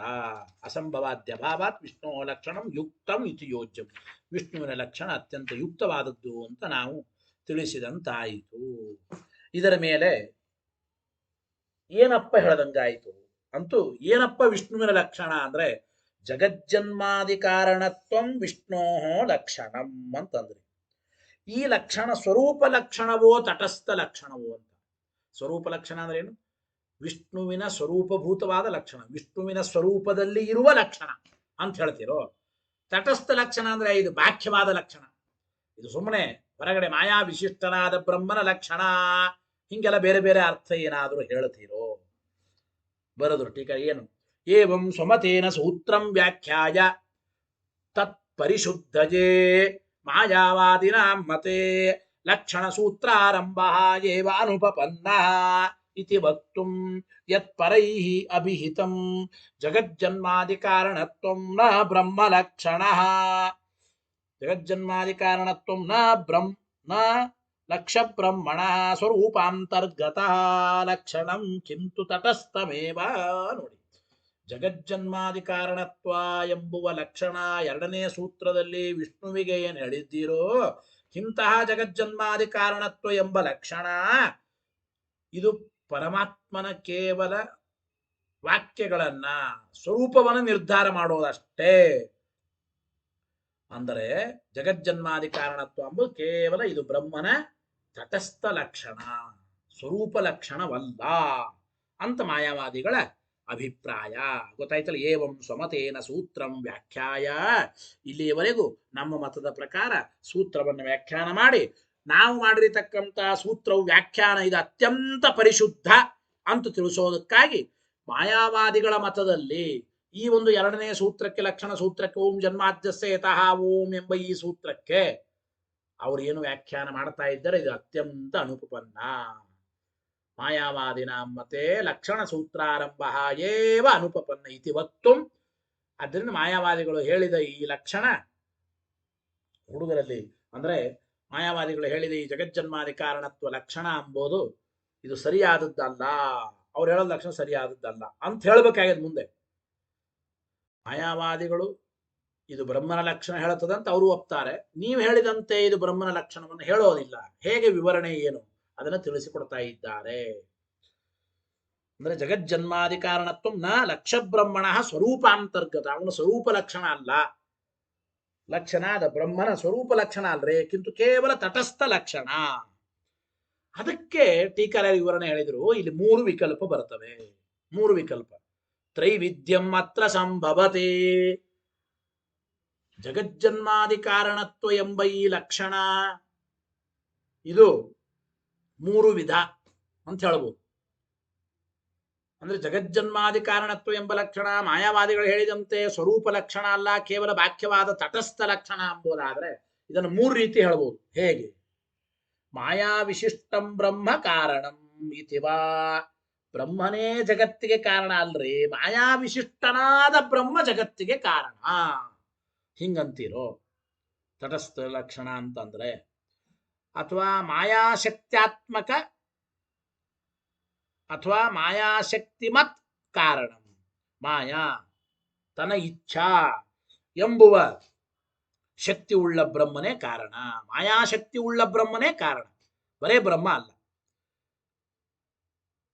ಅಸಂಭವಾದ್ಯ ಭಾವಾತ್ ವಿಷ್ಣು ಲಕ್ಷಣಂ ಯುಕ್ತಂ ಇತಿ ಯೋಜ್ಯಂ. ವಿಷ್ಣುವಿನ ಲಕ್ಷಣ ಅತ್ಯಂತ ಯುಕ್ತವಾದದ್ದು ಅಂತ ನಾವು ತಿಳಿಸಿದಂತಾಯಿತು. ಇದರ ಮೇಲೆ ಏನಪ್ಪ ಹೇಳದಂಗಾಯಿತು ಅಂತೂ, ಏನಪ್ಪ ವಿಷ್ಣುವಿನ ಲಕ್ಷಣ ಅಂದ್ರೆ ಜಗಜ್ಜನ್ಮಾದಿ ಕಾರಣತ್ವಂ ವಿಷ್ಣೋ ಲಕ್ಷಣಂ ಅಂತಂದ್ರಿ. ಈ ಲಕ್ಷಣ ಸ್ವರೂಪ ಲಕ್ಷಣವೋ ತಟಸ್ಥ ಲಕ್ಷಣವೋ ಅಂತ. ಸ್ವರೂಪ ಲಕ್ಷಣ ಅಂದ್ರೆ ಏನು? ವಿಷ್ಣುವಿನ ಸ್ವರೂಪಭೂತವಾದ ಲಕ್ಷಣ, ವಿಷ್ಣುವಿನ ಸ್ವರೂಪದಲ್ಲಿ ಇರುವ ಲಕ್ಷಣ ಅಂತ ಹೇಳ್ತಿರೋ. ತಟಸ್ಥ ಲಕ್ಷಣ ಅಂದ್ರೆ ಇದು ಬಾಹ್ಯವಾದ ಲಕ್ಷಣ. ಇದು ಸುಮ್ಮನೆ ಹೊರಗಡೆ ಮಾಯಾ ವಿಶಿಷ್ಟನಾದ ಬ್ರಹ್ಮನ ಲಕ್ಷಣ, ಹಿಂಗೆಲ್ಲ ಬೇರೆ ಬೇರೆ ಅರ್ಥ ಏನಾದರೂ ಹೇಳ್ತೀರೋ. ಬರದ್ರು ಟೀಕ ಏನು? ಏವಂ ಸ್ವಮತೇನ ಸೂತ್ರಂ ವ್ಯಾಖ್ಯಾಯ ತತ್ ಪರಿಶುದ್ಧಜೇ ಮಾಯಾವಾದಿನಾಂ ಮತೆ ಲಕ್ಷಣ ಸೂತ್ರಾರಂಭ ಏವ ಅನುಪಪನ್ನಃ ಇತಿ ವಕ್ತುಂ ಯತ್ ಪರೈಃ ಅಭಿಹಿತಂ ಜಗಜ್ಜನ್ಮಾದಿ ಕಾರಣತ್ವಂ ನ ಬ್ರಹ್ಮ ಲಕ್ಷಣಃ. ಜಗಜ್ಜನ್ಮಾದಿ ಕಾರಣತ್ವಂ ನ ಲಕ್ಷ ಬ್ರಹ್ಮಣಃ ಸ್ವರೂಪಾಂತರ್ಗತಃ ಲಕ್ಷಣಂ ಕಿಂತು ತಟಸ್ಥಮೇವ. ನೋಡಿ, ಜಗಜ್ಜನ್ಮಾದಿ ಕಾರಣತ್ವ ಎಂಬುವ ಲಕ್ಷಣ ಎರಡನೇ ಸೂತ್ರದಲ್ಲಿ ವಿಷ್ಣುವಿಗೆ ಏನು ಹೇಳಿದ್ದೀರೋ, ಇಂತಹ ಜಗಜ್ಜನ್ಮಾದಿ ಕಾರಣತ್ವ ಎಂಬ ಲಕ್ಷಣ ಇದು ಪರಮಾತ್ಮನ ಕೇವಲ ವಾಕ್ಯಗಳನ್ನ ಸ್ವರೂಪವನ್ನು ನಿರ್ಧಾರ ಮಾಡೋದಷ್ಟೇ. ಅಂದರೆ ಜಗಜ್ಜನ್ಮಾದಿ ಕಾರಣತ್ವ ಎಂಬುದು ಕೇವಲ ಇದು ಬ್ರಹ್ಮನ ತಟಸ್ಥ ಲಕ್ಷಣ, ಸ್ವರೂಪ ಲಕ್ಷಣವಲ್ಲ ಅಂತ ಮಾಯಾವಾದಿಗಳ ಅಭಿಪ್ರಾಯ. ಗೊತ್ತಾಯ್ತಲ್ಲ? ಏವಂ ಸ್ವಮತೇನ ಸೂತ್ರಂ ವ್ಯಾಖ್ಯಾಯ. ಇಲ್ಲಿಯವರೆಗೂ ನಮ್ಮ ಮತದ ಪ್ರಕಾರ ಸೂತ್ರವನ್ನು ವ್ಯಾಖ್ಯಾನ ಮಾಡಿ, ನಾವು ಮಾಡಿರತಕ್ಕಂಥ ಸೂತ್ರವು ವ್ಯಾಖ್ಯಾನ ಇದು ಅತ್ಯಂತ ಪರಿಶುದ್ಧ ಅಂತ ತಿಳಿಸೋದಕ್ಕಾಗಿ ಮಾಯಾವಾದಿಗಳ ಮತದಲ್ಲಿ ಈ ಒಂದು ಎರಡನೇ ಸೂತ್ರಕ್ಕೆ, ಲಕ್ಷಣ ಸೂತ್ರಕ್ಕೆ, ಓಂ ಜನ್ಮಾದ್ಯಸ್ಯ ಯತಃ ಓಂ ಎಂಬ ಈ ಸೂತ್ರಕ್ಕೆ ಅವರು ಏನು ವ್ಯಾಖ್ಯಾನ ಮಾಡ್ತಾ ಇದ್ದಾರೆ, ಇದು ಅತ್ಯಂತ ಅನುಪಪನ್ನ. ಮಾಯಾವಾದಿನ ಮತೆ ಲಕ್ಷಣ ಸೂತ್ರಾರಂಭ ಏವ ಅನುಪಪನ್ನ ಇತಿ ವಕ್ತುಂ. ಅದರಿಂದ ಮಾಯಾವಾದಿಗಳು ಹೇಳಿದ ಈ ಲಕ್ಷಣ ಹುಡುಗರಲ್ಲಿ, ಅಂದ್ರೆ ಮಾಯಾವಾದಿಗಳು ಹೇಳಿದ ಈ ಜಗಜ್ಜನ್ಮಾದಿ ಕಾರಣತ್ವ ಲಕ್ಷಣ ಎಂಬುದು ಇದು ಸರಿಯಾದದ್ದಲ್ಲ, ಅವ್ರು ಹೇಳೋದು ಲಕ್ಷಣ ಸರಿಯಾದದ್ದಲ್ಲ ಅಂತ ಹೇಳ್ಬೇಕಾಗ್ಯದ ಮುಂದೆ. ಮಾಯಾವಾದಿಗಳು ಇದು ಬ್ರಹ್ಮನ ಲಕ್ಷಣ ಹೇಳುತ್ತದಂತ ಅವರು ಒಪ್ತಾರೆ, ನೀವು ಹೇಳಿದಂತೆ ಇದು ಬ್ರಹ್ಮನ ಲಕ್ಷಣವನ್ನು ಹೇಳೋದಿಲ್ಲ. ಹೇಗೆ ವಿವರಣೆ ಏನು ಅದನ್ನು ತಿಳಿಸಿಕೊಡ್ತಾ ಇದ್ದಾರೆ. ಅಂದ್ರೆ ಜಗಜ್ಜನ್ಮಾದಿ ಕಾರಣತ್ವ ನ ಲಕ್ಷ ಬ್ರಹ್ಮಣ ಸ್ವರೂಪಾಂತರ್ಗತ. ಅವನ ಸ್ವರೂಪ ಲಕ್ಷಣ ಅಲ್ಲ, ಲಕ್ಷಣ ಅದ ಬ್ರಹ್ಮನ ಸ್ವರೂಪ ಲಕ್ಷಣ ಅಲ್ರೇ, ಕಿಂತು ಕೇವಲ ತಟಸ್ಥ ಲಕ್ಷಣ. ಅದಕ್ಕೆ ಟೀಕಾರ ವಿವರಣೆ ಹೇಳಿದ್ರು. ಇಲ್ಲಿ ಮೂರು ವಿಕಲ್ಪ ಬರ್ತವೆ. ಮೂರು ವಿಕಲ್ಪ. ತ್ರೈವಿದ್ಯಂ ಅತ್ರ ಸಂಭವತೆ. ಜಗಜ್ಜನ್ಮಾದಿ ಕಾರಣತ್ವ ಎಂಬ ಈ ಲಕ್ಷಣ ಇದು ಮೂರು ವಿಧ ಅಂತ ಹೇಳ್ಬೋದು. ಅಂದ್ರೆ ಜಗಜ್ಜನ್ಮಾದಿ ಕಾರಣತ್ವ ಎಂಬ ಲಕ್ಷಣ ಮಾಯಾವಾದಿಗಳು ಹೇಳಿದಂತೆ ಸ್ವರೂಪ ಲಕ್ಷಣ ಅಲ್ಲ, ಕೇವಲ ಬಾಹ್ಯವಾದ ತಟಸ್ಥ ಲಕ್ಷಣ ಎಂಬುದಾದ್ರೆ ಇದನ್ನು ಮೂರು ರೀತಿ ಹೇಳ್ಬೋದು. ಹೇಗೆ? ಮಾಯಾ ವಿಶಿಷ್ಟಂ ಬ್ರಹ್ಮ ಕಾರಣಂ ಇತಿವಾ ಬ್ರಹ್ಮನೇ ಜಗತ್ತಿಗೆ ಕಾರಣ ಅಲ್ರಿ, ಮಾಯಾ ವಿಶಿಷ್ಟನಾದ ಬ್ರಹ್ಮ ಜಗತ್ತಿಗೆ ಕಾರಣ ಹಿಂಗಂತೀರೋ. ತಟಸ್ಥ ಲಕ್ಷಣ ಅಂತಂದ್ರೆ ಅಥವಾ ಮಾಯಾಶಕ್ತ್ಯಾತ್ಮಕ ಅಥವಾ ಮಾಯಾಶಕ್ತಿಮತ್ ಕಾರಣ, ಮಾಯಾ ತನ್ನ ಇಚ್ಛಾ ಎಂಬುವ ಶಕ್ತಿ ಉಳ್ಳ ಬ್ರಹ್ಮನೇ ಕಾರಣ, ಮಾಯಾಶಕ್ತಿ ಉಳ್ಳ ಬ್ರಹ್ಮನೇ ಕಾರಣ, ಬರೇ ಬ್ರಹ್ಮ ಅಲ್ಲ.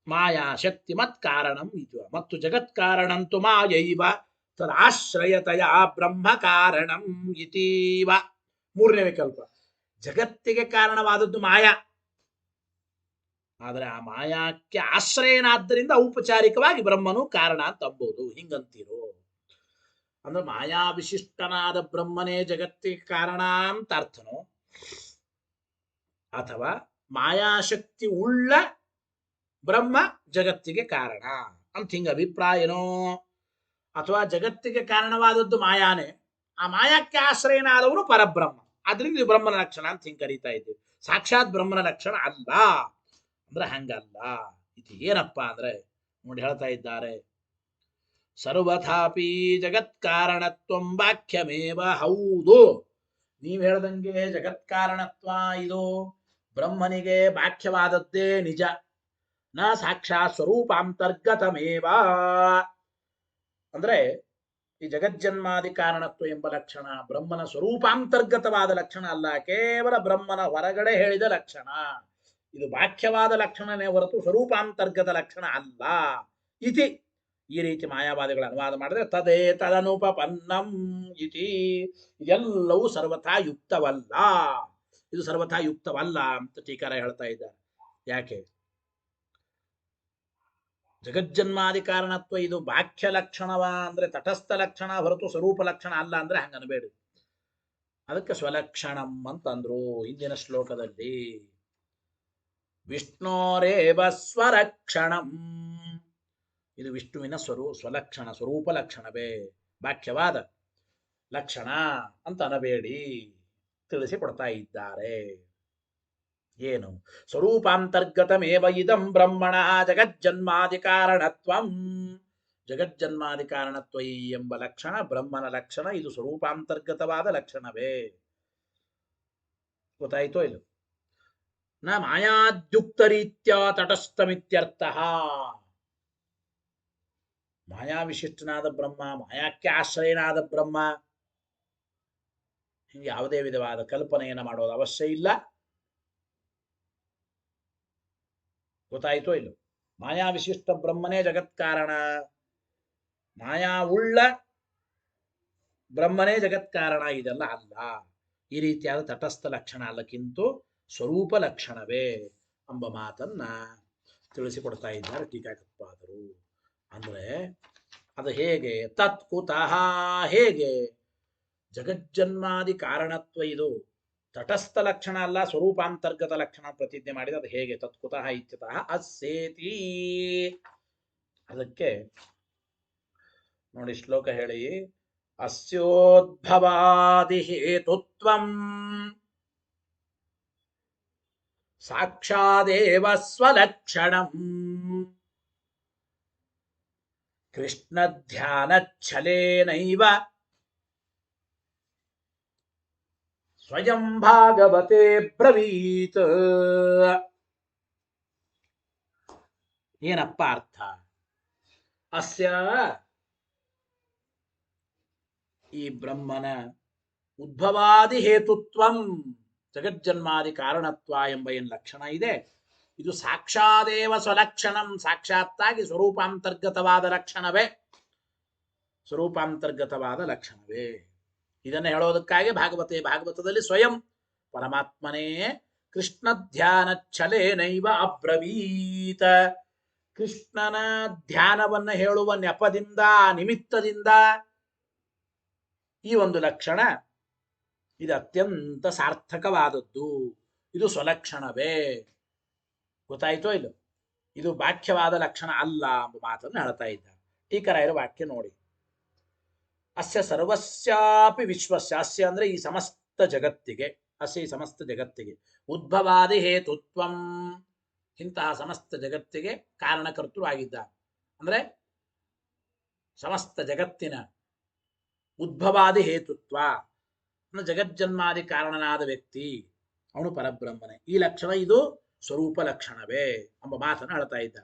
ಮಾಯಾ ಶಕ್ತಿಮತ್ ಕಾರಣಂ ಇದು ಮತ್ತು ಜಗತ್ಕಾರಣಂತು ಮಾಯೈವ ತದಾಶ್ರಯತಯ ಬ್ರಹ್ಮ ಕಾರಣಂ ಇತೀವ. ಮೂರನೇ ವಿಕಲ್ಪ, ಜಗತ್ತಿಗೆ ಕಾರಣವಾದದ್ದು ಮಾಯಾ, ಆದರೆ ಆ ಮಾಯಾಕ್ಕೆ ಆಶ್ರಯನಾದ್ದರಿಂದ ಔಪಚಾರಿಕವಾಗಿ ಬ್ರಹ್ಮನು ಕಾರಣ ಅಂತ ಅಂಬೋದು. ಹಿಂಗಂತೀರೋ ಅಂದ್ರೆ ಮಾಯಾ ವಿಶಿಷ್ಟನಾದ ಬ್ರಹ್ಮನೇ ಜಗತ್ತಿಗೆ ಕಾರಣ ಅಂತ ಅರ್ಥನೋ, ಅಥವಾ ಮಾಯಾಶಕ್ತಿ ಉಳ್ಳ ಬ್ರಹ್ಮ ಜಗತ್ತಿಗೆ ಕಾರಣ ಅಂತ ಹಿಂಗ ಅಭಿಪ್ರಾಯನೋ, ಅಥವಾ ಜಗತ್ತಿಗೆ ಕಾರಣವಾದದ್ದು ಮಾಯಾನೇ, ಆ ಮಾಯಕ್ಕೆ ಆಶ್ರಯನಾದವನು ಪರಬ್ರಹ್ಮ, ಆದ್ರಿಂದ ಇದು ಬ್ರಹ್ಮನ ಲಕ್ಷಣ ಅಂತ ಹಿಂಗೆ ಕರೀತಾ ಇದ್ದೀವಿ. ಸಾಕ್ಷಾತ್ ಬ್ರಹ್ಮನ ಲಕ್ಷಣ ಅಲ್ಲ ಅಂದ್ರೆ ಹಂಗಲ್ಲ. ಇದು ಏನಪ್ಪಾ ಅಂದ್ರೆ ನೋಡಿ ಹೇಳ್ತಾ ಇದ್ದಾರೆ, ಸರ್ವಥಾಪಿ ಜಗತ್ಕಾರಣತ್ವಂ ವಾಕ್ಯಮೇವ. ಹೌದು, ನೀವು ಹೇಳ್ದಂಗೆ ಜಗತ್ಕಾರಣತ್ವ ಇದು ಬ್ರಹ್ಮನಿಗೆ ವಾಕ್ಯವಾದದ್ದೇ ನಿಜ. ನ ಸಾಕ್ಷಾತ್ ಸ್ವರೂಪಾಂತರ್ಗತಮೇವ ಅಂದ್ರೆ ಈ ಜಗಜ್ಜನ್ಮಾದಿ ಕಾರಣತ್ವ ಎಂಬ ಲಕ್ಷಣ ಬ್ರಹ್ಮನ ಸ್ವರೂಪಾಂತರ್ಗತವಾದ ಲಕ್ಷಣ ಅಲ್ಲ, ಕೇವಲ ಬ್ರಹ್ಮನ ಹೊರಗಡೆ ಹೇಳಿದ ಲಕ್ಷಣ. ಇದು ವಾಕ್ಯವಾದ ಲಕ್ಷಣನೇ ಹೊರತು ಸ್ವರೂಪಾಂತರ್ಗತ ಲಕ್ಷಣ ಅಲ್ಲ. ಇತಿ ಈ ರೀತಿ ಮಾಯಾವಾದಿಗಳ ಅನುವಾದ ಮಾಡಿದ್ರೆ ತದೇ ತದನುಪಪನ್ನಂ ಇತಿ, ಇದೆಲ್ಲವೂ ಸರ್ವಥಾ ಯುಕ್ತವಲ್ಲ, ಇದು ಸರ್ವಥಾ ಯುಕ್ತವಲ್ಲ ಅಂತ ಟೀಕಾರ ಹೇಳ್ತಾ ಇದ್ದಾರೆ. ಯಾಕೆ? ಜಗಜ್ಜನ್ಮಾದಿ ಕಾರಣತ್ವ ಇದು ಬಾಹ್ಯ ಲಕ್ಷಣವ ಅಂದ್ರೆ ತಟಸ್ಥ ಲಕ್ಷಣ ಹೊರತು ಸ್ವರೂಪ ಲಕ್ಷಣ ಅಲ್ಲ ಅಂದ್ರೆ ಹಂಗ ಅನ್ಬೇಡಿ. ಅದಕ್ಕೆ ಸ್ವಲಕ್ಷಣಂ ಅಂತಂದ್ರು ಹಿಂದಿನ ಶ್ಲೋಕದಲ್ಲಿ. ವಿಷ್ಣೋರೇವ ಸ್ವರಕ್ಷಣಂ, ಇದು ವಿಷ್ಣುವಿನ ಸ್ವಲಕ್ಷಣ ಸ್ವರೂಪ ಲಕ್ಷಣವೇ, ಬಾಹ್ಯವಾದ ಲಕ್ಷಣ ಅಂತ ಅನಬೇಡಿ ತಿಳಿಸಿಕೊಡ್ತಾ ಇದ್ದಾರೆ. ಏನು? ಸ್ವರೂಪಾಂತರ್ಗತಮೇವ ಇದಂ ಬ್ರಹ್ಮಣ ಜಗಜ್ಜನ್ಮಾದಿ ಕಾರಣತ್ವಂ, ಜಗಜ್ಜನ್ಮಾದಿ ಕಾರಣತ್ವ ಎಂಬ ಲಕ್ಷಣ ಬ್ರಹ್ಮನ ಲಕ್ಷಣ, ಇದು ಸ್ವರೂಪಾಂತರ್ಗತವಾದ ಲಕ್ಷಣವೇ. ಗೊತ್ತಾಯ್ತೋ ಇಲ್ಲ? ನ ಮಾಯಾದ್ಯುಕ್ತ ರೀತ್ಯ ತಟಸ್ಥಮಿತ್ಯರ್ಥ. ಮಾಯಾ ವಿಶಿಷ್ಟನಾದ ಬ್ರಹ್ಮ, ಮಾಯಾಕ್ಕೆ ಆಶ್ರಯನಾದ ಬ್ರಹ್ಮ, ಹಿಂಗೆ ಯಾವುದೇ ವಿಧವಾದ ಕಲ್ಪನೆಯನ್ನು ಮಾಡೋದು ಅವಶ್ಯ ಇಲ್ಲ. ಗೊತ್ತಾಯ್ತೋ ಇಲ್ಲ? ಮಾಯಾ ವಿಶಿಷ್ಟ ಬ್ರಹ್ಮನೇ ಜಗತ್ಕಾರಣ, ಮಾಯಾ ಉಳ್ಳ ಬ್ರಹ್ಮನೇ ಜಗತ್ಕಾರಣ, ಇದೆಲ್ಲ ಅಲ್ಲ. ಈ ರೀತಿಯಾದ ತಟಸ್ಥ ಲಕ್ಷಣ ಅಲ್ಲಕ್ಕಿಂತೂ ಸ್ವರೂಪ ಲಕ್ಷಣವೇ ಎಂಬ ಮಾತನ್ನ ತಿಳಿಸಿಕೊಡ್ತಾ ಇದ್ದಾರೆ ಟೀಕಾಕೃತ್ಪಾದರು. ಅಂದ್ರೆ ಅದು ಹೇಗೆ? ತತ್ಕುತಃ, ಹೇಗೆ? ಜಗಜ್ಜನ್ಮಾದಿ ಕಾರಣತ್ವ ಇದು ತಟಸ್ಥ ಲಕ್ಷಣ ಅಲ್ಲ, ಸ್ವರೂಪಾಂತರ್ಗತ ಲಕ್ಷಣ ಪ್ರತಿಜ್ಞೆ ಮಾಡಿದ. ಅದು ಹೇಗೆ? ತತ್ಕುತಃ ಇತ್ಯತಃ ಅಸ್ಸೇತಿ. ಅದಕ್ಕೆ ನೋಡಿ ಶ್ಲೋಕ ಹೇಳಿ, ಅಸ್ಯೋದ್ಭವಾದಿ ಹೇತುತ್ವಂ ಸಾಕ್ಷಾದೇವ ಸ್ವಲಕ್ಷಣಂ ಕೃಷ್ಣ ಧ್ಯಾನ ಛಲೇನೈವ ಸ್ವಯಂ ಭಾಗವತೆ ಬ್ರವೀತ್. ಏನಪ್ಪ ಅರ್ಥ? ಅಸ್ಯ ಈ ಬ್ರಹ್ಮನ ಉದ್ಭವಾದಿ ಹೇತುತ್ವಂ, ಜಗಜ್ಜನ್ಮಾದಿ ಕಾರಣತ್ವ ಎಂಬ ಏನು ಲಕ್ಷಣ ಇದೆ, ಇದು ಸಾಕ್ಷಾದೇವ ಸ್ವಲಕ್ಷಣಂ, ಸಾಕ್ಷಾತ್ತಾಗಿ ಸ್ವರೂಪಾಂತರ್ಗತವಾದ ಲಕ್ಷಣವೇ, ಸ್ವರೂಪಾಂತರ್ಗತವಾದ ಲಕ್ಷಣವೇ. ಇದನ್ನು ಹೇಳೋದಕ್ಕಾಗಿ ಭಾಗವತದಲ್ಲಿ ಸ್ವಯಂ ಪರಮಾತ್ಮನೇ ಕೃಷ್ಣ ಧ್ಯಾನ ಛಲೇನೈವ ಅಬ್ರವೀತ, ಕೃಷ್ಣನ ಧ್ಯಾನವನ್ನ ಹೇಳುವ ನೆಪದಿಂದ, ನಿಮಿತ್ತದಿಂದ ಈ ಒಂದು ಲಕ್ಷಣ ಇದು ಅತ್ಯಂತ ಸಾರ್ಥಕವಾದದ್ದು, ಇದು ಸ್ವಲಕ್ಷಣವೇ. ಗೊತ್ತಾಯ್ತೋ ಇಲ್ಲ? ಇದು ಬಾಹ್ಯವಾದ ಲಕ್ಷಣ ಅಲ್ಲ ಎಂಬ ಮಾತನ್ನು ಹೇಳ್ತಾ ಇದ್ದಾರೆ. ಟೀಕರಾಯರ ವಾಕ್ಯ ನೋಡಿ, ಅಸ್ಯ ಸರ್ವಸ್ಯಾಪಿ ವಿಶ್ವಸ್ಯ, ಅಸ್ಯ ಅಂದ್ರೆ ಈ ಸಮಸ್ತ ಜಗತ್ತಿಗೆ, ಅಸ್ಯ ಈ ಸಮಸ್ತ ಜಗತ್ತಿಗೆ ಉದ್ಭವಾದಿ ಹೇತುತ್ವಂ, ಇಂತಹ ಸಮಸ್ತ ಜಗತ್ತಿಗೆ ಕಾರಣಕರ್ತೃ ಆಗಿದ್ದ. ಅಂದ್ರೆ ಸಮಸ್ತ ಜಗತ್ತಿನ ಉದ್ಭವಾದಿ ಹೇತುತ್ವ, ಜಗಜ್ಜನ್ಮಾದಿ ಕಾರಣನಾದ ವ್ಯಕ್ತಿ ಅವನು ಪರಬ್ರಹ್ಮನೇ. ಈ ಲಕ್ಷಣ ಇದು ಸ್ವರೂಪ ಲಕ್ಷಣವೇ ಎಂಬ ಮಾತನ್ನು ಹೇಳ್ತಾ ಇದ್ದ.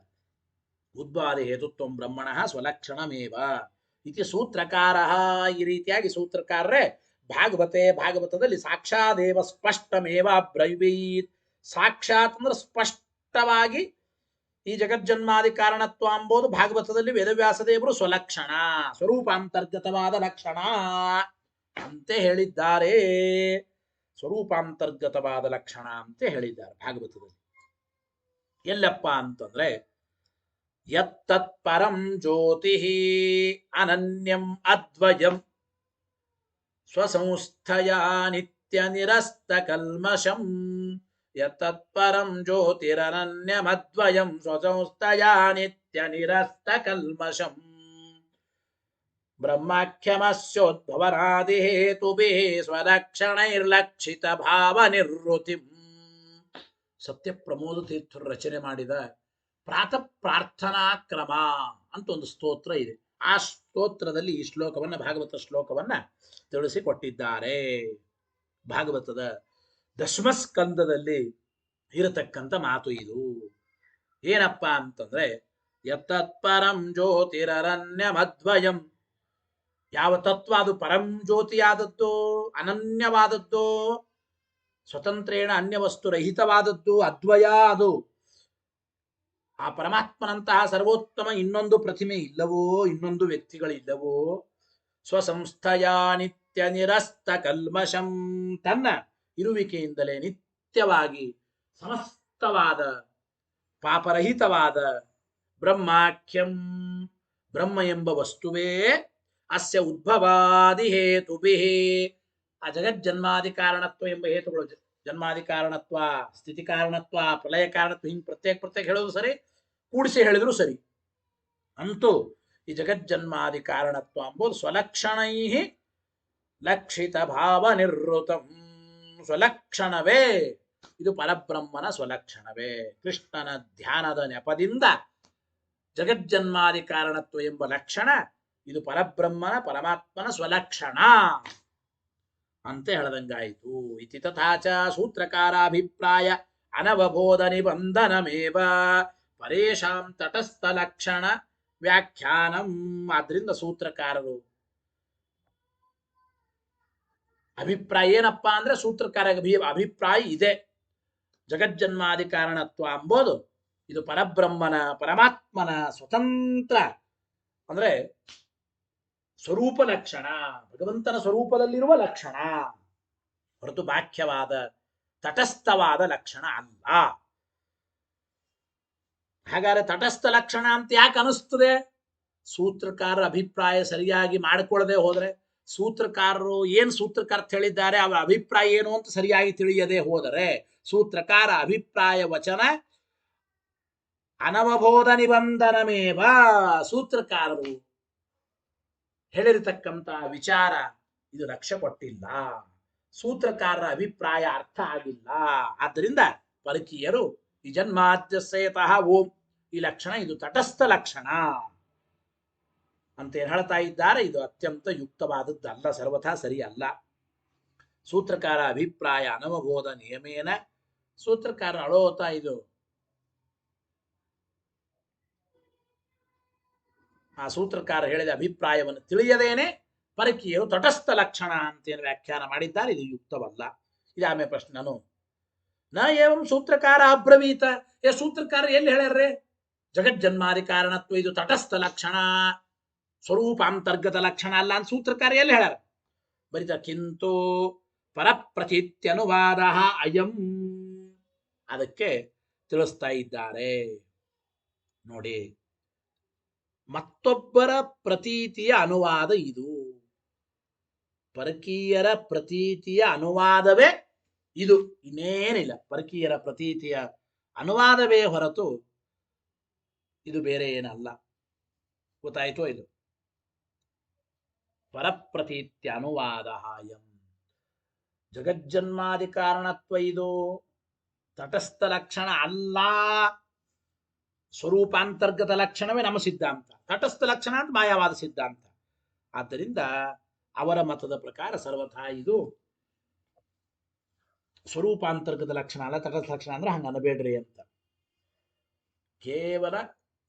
ಉದ್ಭವಾದಿ ಹೇತುತ್ವ ಬ್ರಹ್ಮಣ ಸ್ವಲಕ್ಷಣಮೇವ ಇತಿ ಸೂತ್ರಕಾರ. ಈ ರೀತಿಯಾಗಿ ಸೂತ್ರಕಾರರೇ ಭಾಗವತದಲ್ಲಿ ಸಾಕ್ಷಾದೇವ ಸ್ಪಷ್ಟಮೇವ ಬ್ರವೀತ್. ಸಾಕ್ಷಾತ್ ಅಂದ್ರೆ ಸ್ಪಷ್ಟವಾಗಿ ಈ ಜಗಜ್ಜನ್ಮಾದಿ ಕಾರಣತ್ವ ಎಂಬುದು ಭಾಗವತದಲ್ಲಿ ವೇದವ್ಯಾಸ ದೇವರು ಸ್ವಲಕ್ಷಣ, ಸ್ವರೂಪಾಂತರ್ಗತವಾದ ಲಕ್ಷಣ ಅಂತ ಹೇಳಿದ್ದಾರೆ. ಸ್ವರೂಪಾಂತರ್ಗತವಾದ ಲಕ್ಷಣ ಅಂತ ಹೇಳಿದ್ದಾರೆ ಭಾಗವತದಲ್ಲಿ. ಎಲ್ಲಪ್ಪ ಅಂತಂದ್ರೆ ಯತ್ತತ್ ಪರಂ ಜ್ಯೋತಿ ಅನನ್ಯಂ ಅದ್ವಯಂ ಸ್ವಸಂಸ್ಥಯಾ ನಿತ್ಯ ನಿರಸ್ತ ಕಲ್ಮಷಂ. ಯತ್ತತ್ ಪರಂ ಜ್ಯೋತಿರನನ್ಯಮದ್ವಯಂ ಸ್ವಸಂಸ್ಥಯಾ ನಿತ್ಯ ನಿರಸ್ತ ಕಲ್ಮಷಂ. ಬ್ರಹ್ಮಾಖ್ಯಮಸ್ಯೋದ್ಭವನಾದಿ ಹೇತುಭಿಃ ಸ್ವಲಕ್ಷಣೈರ್ಲಕ್ಷಿತ ಭಾವ ನಿರ್ವೃತಿಂ. ಸತ್ಯಪ್ರಮೋದ ತೀರ್ಥರು ರಚನೆ ಮಾಡಿದ ಪ್ರಾತಃ ಪ್ರಾರ್ಥನಾ ಕ್ರಮ ಅಂತ ಒಂದು ಸ್ತೋತ್ರ ಇದೆ. ಆ ಸ್ತೋತ್ರದಲ್ಲಿ ಈ ಶ್ಲೋಕವನ್ನ, ಭಾಗವತ ಶ್ಲೋಕವನ್ನ ತಿಳಿಸಿಕೊಟ್ಟಿದ್ದಾರೆ. ಭಾಗವತದ ದಶಮಸ್ಕಂದದಲ್ಲಿ ಇರತಕ್ಕಂಥ ಮಾತು ಇದು. ಏನಪ್ಪ ಅಂತಂದ್ರೆ ಯತ್ತತ್ಪರಂ ಜ್ಯೋತಿರರಣ್ಯಮದ್ವಯಂ, ಯಾವ ತತ್ವ ಅದು ಪರಂ ಜ್ಯೋತಿಯಾದದ್ದು, ಅನನ್ಯವಾದದ್ದು, ಸ್ವತಂತ್ರೇಣ ಅನ್ಯ ವಸ್ತು ರಹಿತವಾದದ್ದು, ಅದ್ವಯ ಅದು. ಆ ಪರಮಾತ್ಮನಂತಹ ಸರ್ವೋತ್ತಮ ಇನ್ನೊಂದು ಪ್ರತಿಮೆ ಇಲ್ಲವೋ, ಇನ್ನೊಂದು ವ್ಯಕ್ತಿಗಳಿಲ್ಲವೋ. ಸ್ವಸಂಸ್ಥಯ ನಿತ್ಯ ನಿರಸ್ತ ಕಲ್ಮಷಂ, ತನ್ನ ಇರುವಿಕೆಯಿಂದಲೇ ನಿತ್ಯವಾಗಿ ಸಮಸ್ತವಾದ ಪಾಪರಹಿತವಾದ ಬ್ರಹ್ಮಾಖ್ಯಂ, ಬ್ರಹ್ಮ ಎಂಬ ವಸ್ತುವೇ ಅಸ್ಯ ಉದ್ಭವಾದಿ ಹೇತುಭಿಃ, ಆ ಜಗಜ್ಜನ್ಮಾದಿ ಕಾರಣತ್ವ ಎಂಬ ಹೇತುಗಳು, ಜನ್ಮಾದಿ ಕಾರಣತ್ವ, ಸ್ಥಿತಿ ಕಾರಣತ್ವ, ಪ್ರಳಯ ಕಾರಣತ್ವ, ಹಿಂಗೆ ಪ್ರತ್ಯೇಕ ಹೇಳೋದು ಸರಿ, ಕೂಡಿಸಿ ಹೇಳಿದ್ರು ಸರಿ. ಅಂತೂ ಈ ಜಗಜ್ಜನ್ಮಾದಿ ಕಾರಣತ್ವ ಎಂಬುದು ಸ್ವಲಕ್ಷಣೈ ಲಕ್ಷಿತ ಭಾವ ನಿರ್ವೃತಂ, ಸ್ವಲಕ್ಷಣವೇ, ಇದು ಪರಬ್ರಹ್ಮನ ಸ್ವಲಕ್ಷಣವೇ. ಕೃಷ್ಣನ ಧ್ಯಾನದ ನೆಪದಿಂದ ಜಗಜ್ಜನ್ಮಾದಿ ಕಾರಣತ್ವ ಎಂಬ ಲಕ್ಷಣ ಇದು ಪರಬ್ರಹ್ಮನ, ಪರಮಾತ್ಮನ ಸ್ವಲಕ್ಷಣ ಅಂತ ಹೇಳದಂಗಾಯಿತು. ಇತಿ ತಥಾಚ ಸೂತ್ರಕಾರಾಭಿಪ್ರಾಯ ಅನವಬೋಧ ನಿಬಂಧನಮೇವ ಪರೇಶಾಂ ತಟಸ್ಥ ಲಕ್ಷಣ ವ್ಯಾಖ್ಯಾನಂ. ಆದ್ರಿಂದ ಸೂತ್ರಕಾರರು ಅಭಿಪ್ರಾಯ ಏನಪ್ಪ ಅಂದ್ರೆ, ಸೂತ್ರಕಾರ ಅಭಿಪ್ರಾಯ ಇದೆ, ಜಗಜ್ಜನ್ಮಾದಿ ಕಾರಣತ್ವ ಎಂಬುದು ಇದು ಪರಬ್ರಹ್ಮನ, ಪರಮಾತ್ಮನ ಸ್ವತಂತ್ರ ಅಂದ್ರೆ ಸ್ವರೂಪ ಲಕ್ಷಣ, ಭಗವಂತನ ಸ್ವರೂಪದಲ್ಲಿರುವ ಲಕ್ಷಣ ಹೊರತು ಬಾಹ್ಯವಾದ ತಟಸ್ಥವಾದ ಲಕ್ಷಣ ಅಲ್ಲ. ಹಾಗಾದ್ರೆ ತಟಸ್ಥ ಲಕ್ಷಣ ಅಂತ ಯಾಕೆ ಅನಿಸ್ತದೆ? ಸೂತ್ರಕಾರರ ಅಭಿಪ್ರಾಯ ಸರಿಯಾಗಿ ಮಾಡಿಕೊಳ್ಳದೆ ಹೋದ್ರೆ, ಸೂತ್ರಕಾರರು ಏನ್ ಸೂತ್ರಕಾರ್ಥ ಹೇಳಿದ್ದಾರೆ ಅವರ ಅಭಿಪ್ರಾಯ ಏನು ಅಂತ ಸರಿಯಾಗಿ ತಿಳಿಯದೆ ಹೋದರೆ, ಸೂತ್ರಕಾರ ಅಭಿಪ್ರಾಯ ವಚನ ಅನವಬೋಧ ನಿಬಂಧನಮೇವ, ಸೂತ್ರಕಾರರು ಹೇಳಿರತಕ್ಕಂತ ವಿಚಾರ ಇದು ಲಕ್ಷ್ಯ ಕೊಟ್ಟಿಲ್ಲ, ಸೂತ್ರಕಾರರ ಅಭಿಪ್ರಾಯ ಅರ್ಥ ಆಗಿಲ್ಲ. ಆದ್ದರಿಂದ ಪರಕೀಯರು ಈ ಜನ್ಮಾದ್ಯಸೇತಃ ಓಂ, ಈ ಲಕ್ಷಣ ಇದು ತಟಸ್ಥ ಲಕ್ಷಣ ಅಂತ ಏನ್ ಹೇಳ್ತಾ ಇದ್ದಾರೆ. ಇದು ಅತ್ಯಂತ ಯುಕ್ತವಾದದ್ದಲ್ಲ, ಸರ್ವಥಾ ಸರಿ ಅಲ್ಲ. ಸೂತ್ರಕಾರ ಅಭಿಪ್ರಾಯ ಅನವಬೋಧ ನಿಯಮೇನ, ಸೂತ್ರಕಾರ ಅಳೋತಾ ಇದು ಆ ಸೂತ್ರಕಾರ ಹೇಳಿದ ಅಭಿಪ್ರಾಯವನ್ನು ತಿಳಿಯದೇನೆ ಪರಕೀಯರು ತಟಸ್ಥ ಲಕ್ಷಣ ಅಂತೇನು ವ್ಯಾಖ್ಯಾನ ಮಾಡಿದ್ದಾರೆ, ಇದು ಯುಕ್ತವಲ್ಲ. ಇದು ಆಮೇಲೆ ಪ್ರಶ್ನೆ, ನಾನು ನ ಏವಂ ಸೂತ್ರಕಾರ ಅಬ್ರವೀತ, ಸೂತ್ರಕಾರ ಎಲ್ಲಿ ಹೇಳ್ಯಾರ್ರೆ ಜಗಜ್ಜನ್ಮಾದಿ ಕಾರಣತ್ವ ಇದು ತಟಸ್ಥ ಲಕ್ಷಣ, ಸ್ವರೂಪಾಂತರ್ಗತ ಲಕ್ಷಣ ಅಲ್ಲ ಅಂತ ಸೂತ್ರಕಾರ ಎಲ್ಲಿ ಹೇಳ್ಯಾರ? ಬರಿತ ಕಿಂತು ಪರಪ್ರತೀತ್ಯನುವಾದ ಅಯಂ, ಅದಕ್ಕೆ ತಿಳಿಸ್ತಾ ಇದ್ದಾರೆ ನೋಡಿ. ಮತ್ತೊಬ್ಬರ ಪ್ರತೀತಿಯ ಅನುವಾದ ಇದು, ಪರಕೀಯರ ಪ್ರತೀತಿಯ ಅನುವಾದವೇ ಇದು, ಇನ್ನೇನಿಲ್ಲ. ಪರಕೀಯರ ಪ್ರತೀತಿಯ ಅನುವಾದವೇ ಹೊರತು ಇದು ಬೇರೆ ಏನಲ್ಲ. ಗೊತ್ತಾಯ್ತೋ? ಇದು ಪರಪ್ರತೀತ್ಯ ಅನುವಾದ ಎಂ, ಜಗಜ್ಜನ್ಮಾದಿ ಕಾರಣತ್ವ ಇದು ತಟಸ್ಥ ಲಕ್ಷಣ ಅಲ್ಲ ಸ್ವರೂಪಾಂತರ್ಗತ ಲಕ್ಷಣವೇ ನಮ್ಮ ಸಿದ್ಧಾಂತ, ತಟಸ್ಥ ಲಕ್ಷಣ ಅಂತ ಮಾಯಾವಾದ ಸಿದ್ಧಾಂತ. ಆದ್ದರಿಂದ ಅವರ ಮತದ ಪ್ರಕಾರ ಸರ್ವಥಾ ಇದು ಸ್ವರೂಪಾಂತರ್ಗತ ಲಕ್ಷಣ ಅಲ್ಲ, ತಟಸ್ಥ ಲಕ್ಷಣ ಅಂದ್ರೆ ಹಂಗ ಅನಬೇಡ್ರಿ ಅಂತ. ಕೇವಲ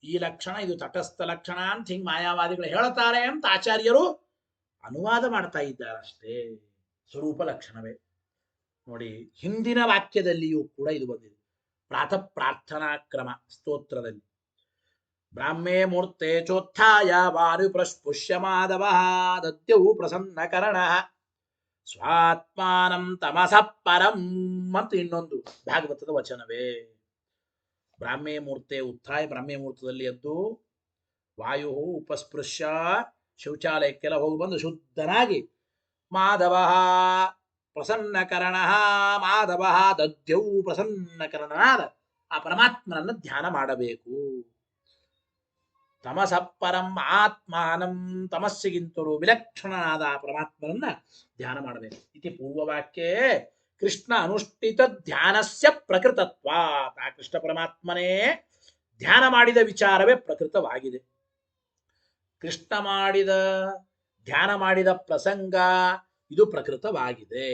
ಈ ಲಕ್ಷಣ ಇದು ತಟಸ್ಥ ಲಕ್ಷಣ ಅಂತ ಹಿಂಗ್ ಮಾಯಾವಾದಿಗಳು ಹೇಳ್ತಾರೆ ಅಂತ ಆಚಾರ್ಯರು ಅನುವಾದ ಮಾಡ್ತಾ ಇದ್ದಾರೆ ಅಷ್ಟೇ. ಸ್ವರೂಪ ಲಕ್ಷಣವೇ. ನೋಡಿ, ಹಿಂದಿನ ವಾಕ್ಯದಲ್ಲಿಯೂ ಕೂಡ ಇದು ಬಂದಿದೆ. ಪ್ರಾತಃ ಪ್ರಾರ್ಥನಾ ಕ್ರಮ ಸ್ತೋತ್ರದಲ್ಲಿ ಬ್ರಾಹ್ಮೇ ಮೂರ್ತೆ ಚೋತ್ಥಾಯ ವಾರು ಪ್ರಸ್ಪುಷ್ಯ ಮಾಧವ ದದ್ಯೌ ಪ್ರಸನ್ನಕರಣ ಸ್ವಾತ್ಮಾನಂ ತಮಸಃ ಪರಂ ಅಂತ ಇನ್ನೊಂದು ಭಾಗವತದ ವಚನವೇ. ಬ್ರಾಹ್ಮೇ ಮೂರ್ತೆ ಉತ್ಥಾಯ, ಬ್ರಾಹ್ಮೇ ಮುಹೂರ್ತದಲ್ಲಿ ಎದ್ದು ವಾಯು ಉಪಸ್ಪೃಶ್ಯ ಶೌಚಾಲಯಕ್ಕೆಲ್ಲ ಹೋಗಿ ಬಂದು ಶುದ್ಧನಾಗಿ ಮಾಧವ ಪ್ರಸನ್ನಕರಣ ಮಾಧವ ದದ್ಯೌ ಪ್ರಸನ್ನಕರಣನಾದ ಆ ಪರಮಾತ್ಮನನ್ನು ಧ್ಯಾನ ಮಾಡಬೇಕು. ತಮಸಃ ಪರಂ ಆತ್ಮಾನಂ, ತಮಸ್ಸಿಗಿಂತಲೂ ವಿಲಕ್ಷಣನಾದ ಆ ಪರಮಾತ್ಮನನ್ನ ಧ್ಯಾನ ಮಾಡಬೇಕು. ಇತಿ ಪೂರ್ವವಾಕ್ಯೇ ಕೃಷ್ಣ ಅನುಷ್ಠಿತ ಧ್ಯಾನಸ್ಯ ಪ್ರಕೃತತ್ವ. ಆ ಕೃಷ್ಣ ಪರಮಾತ್ಮನೇ ಧ್ಯಾನ ಮಾಡಿದ ವಿಚಾರವೇ ಪ್ರಕೃತವಾಗಿದೆ. ಕೃಷ್ಣ ಮಾಡಿದ ಧ್ಯಾನ ಮಾಡಿದ ಪ್ರಸಂಗ ಇದು ಪ್ರಕೃತವಾಗಿದೆ.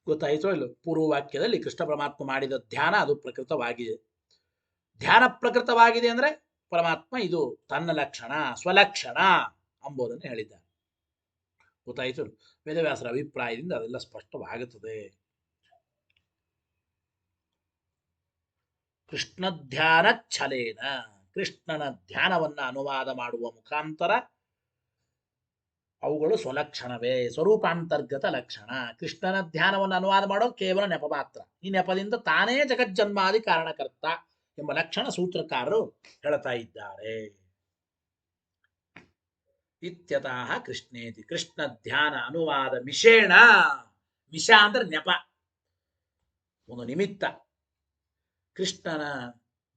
ಗೊತ್ತಾಯಿತೋ ಇಲ್ಲ? ಪೂರ್ವವಾಕ್ಯದಲ್ಲಿ ಕೃಷ್ಣ ಪರಮಾತ್ಮ ಮಾಡಿದ ಧ್ಯಾನ ಅದು ಪ್ರಕೃತವಾಗಿದೆ. ಧ್ಯಾನ ಪ್ರಕೃತವಾಗಿದೆ ಅಂದ್ರೆ ಪರಮಾತ್ಮ ಇದು ತನ್ನ ಲಕ್ಷಣ, ಸ್ವಲಕ್ಷಣ ಎಂಬುದನ್ನು ಹೇಳಿದ್ದಾರೆ. ಗೊತ್ತಾಯಿತು? ವೇದವ್ಯಾಸರ ಅಭಿಪ್ರಾಯದಿಂದ ಅದೆಲ್ಲ ಸ್ಪಷ್ಟವಾಗುತ್ತದೆ. ಕೃಷ್ಣ ಧ್ಯಾನ ಛಲೇನ, ಕೃಷ್ಣನ ಧ್ಯಾನವನ್ನ ಅನುವಾದ ಮಾಡುವ ಮುಖಾಂತರ ಅವುಗಳು ಸ್ವಲಕ್ಷಣವೇ, ಸ್ವರೂಪಾಂತರ್ಗತ ಲಕ್ಷಣ. ಕೃಷ್ಣನ ಧ್ಯಾನವನ್ನು ಅನುವಾದ ಮಾಡೋದು ಕೇವಲ ನೆಪ ಮಾತ್ರ. ಈ ನೆಪದಿಂದ ತಾನೇ ಜಗಜ್ಜನ್ಮಾದಿ ಕಾರಣಕರ್ತ ಎಂಬ ಲಕ್ಷಣ ಸೂತ್ರಕಾರರು ಹೇಳ್ತಾ ಇದ್ದಾರೆ. ಇತ್ಯತಃ ಕೃಷ್ಣೇತಿ, ಕೃಷ್ಣ ಧ್ಯಾನ ಅನುವಾದ ಮಿಷೇಣ. ಮಿಷ ಅಂದ್ರೆ ನೆಪ, ಒಂದು ನಿಮಿತ್ತ. ಕೃಷ್ಣನ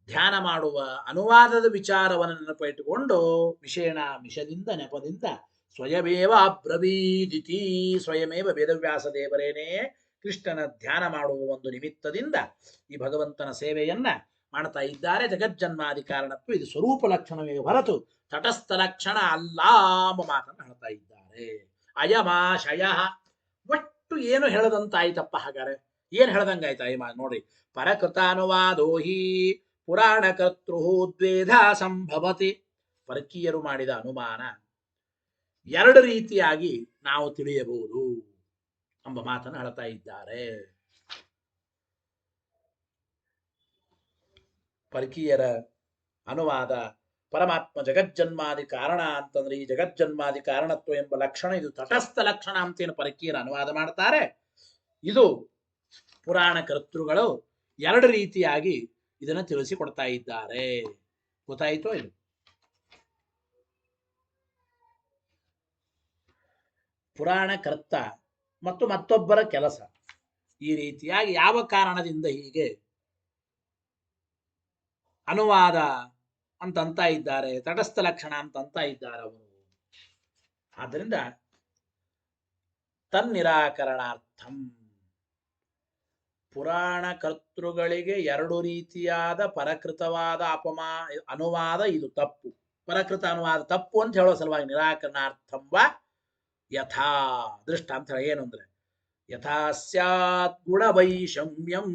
ಧ್ಯಾನ ಮಾಡುವ ಅನುವಾದದ ವಿಚಾರವನ್ನು ನೆನಪಿಟ್ಟುಕೊಂಡು ವಿಷೇಣ, ಮಿಷದಿಂದ ನೆಪದಿಂದ ಸ್ವಯಮೇವ ಅಬ್ರವೀದಿತಿ, ಸ್ವಯಮೇವ ವೇದವ್ಯಾಸ ದೇವರೇನೇ ಕೃಷ್ಣನ ಧ್ಯಾನ ಮಾಡುವ ಒಂದು ನಿಮಿತ್ತದಿಂದ ಈ ಭಗವಂತನ ಸೇವೆಯನ್ನ ಮಾಡ್ತಾ ಇದ್ದಾರೆ. ಜಗಜ್ಜನ್ಮಾದಿ ಕಾರಣತ್ವ ಇದು ಸ್ವರೂಪ ಲಕ್ಷಣವೇ ಹೊರತು ತಟಸ್ಥ ಲಕ್ಷಣ ಅಲ್ಲ ಎಂಬ ಮಾತನ್ನು ಹೇಳ್ತಾ ಇದ್ದಾರೆ. ಅಯಮಾಶಯ, ಒಟ್ಟು ಏನು ಹೇಳದಂತಾಯ್ತಪ್ಪ. ಹಾಗಾದ್ರೆ ಏನ್ ಹೇಳ್ದಂಗಾಯ್ತು ಅಯಮ? ನೋಡಿ, ಪರಕೃತಾನುವಾದೋ ಹಿ ಪುರಾಣ ಕರ್ತೃ ದ್ವೇಧ ಸಂಭವತಿ. ಪರಕೀಯರು ಮಾಡಿದ ಅನುಮಾನ ಎರಡು ರೀತಿಯಾಗಿ ನಾವು ತಿಳಿಯಬಹುದು ಎಂಬ ಮಾತನ್ನು ಹೇಳ್ತಾ ಇದ್ದಾರೆ. ಪರಕೀಯರ ಅನುವಾದ ಪರಮಾತ್ಮ ಜಗಜ್ಜನ್ಮಾದಿ ಕಾರಣ ಅಂತಂದ್ರೆ ಈ ಜಗಜ್ಜನ್ಮಾದಿ ಕಾರಣತ್ವ ಎಂಬ ಲಕ್ಷಣ ಇದು ತಟಸ್ಥ ಲಕ್ಷಣ ಅಂತೇನು ಪರಕೀಯರ ಅನುವಾದ ಮಾಡ್ತಾರೆ. ಇದು ಪುರಾಣ ಕರ್ತೃಗಳು ಎರಡು ರೀತಿಯಾಗಿ ಇದನ್ನು ತಿಳಿಸಿಕೊಡ್ತಾ ಇದ್ದಾರೆ. ಗೊತ್ತಾಯಿತೋ ಇದು? ಪುರಾಣ ಕರ್ತ ಮತ್ತು ಮತ್ತೊಬ್ಬರ ಕೆಲಸ, ಈ ರೀತಿಯಾಗಿ ಯಾವ ಕಾರಣದಿಂದ ಹೀಗೆ ಅನುವಾದ ಅಂತಂತ ಇದ್ದಾರೆ, ತಟಸ್ಥ ಲಕ್ಷಣ ಅಂತಂತ ಇದ್ದಾರೆ ಅವರು. ಆದ್ದರಿಂದ ತನ್ನಿರಾಕರಣಾರ್ಥಂ, ಪುರಾಣ ಕರ್ತೃಗಳಿಗೆ ಎರಡು ರೀತಿಯಾದ ಪರಕೃತವಾದ ಅನುವಾದ ಇದು ತಪ್ಪು, ಪರಕೃತ ಅನುವಾದ ತಪ್ಪು ಅಂತ ಹೇಳೋ ಸಲುವಾಗಿ ನಿರಾಕರಣಾರ್ಥಂವ ಯಥಾ ದೃಷ್ಟಾಂತ ಏನು ಅಂದ್ರೆ ಯಥಾ ಸ್ಯಾತ್ ಗುಣವೈಷಮ್ಯಂ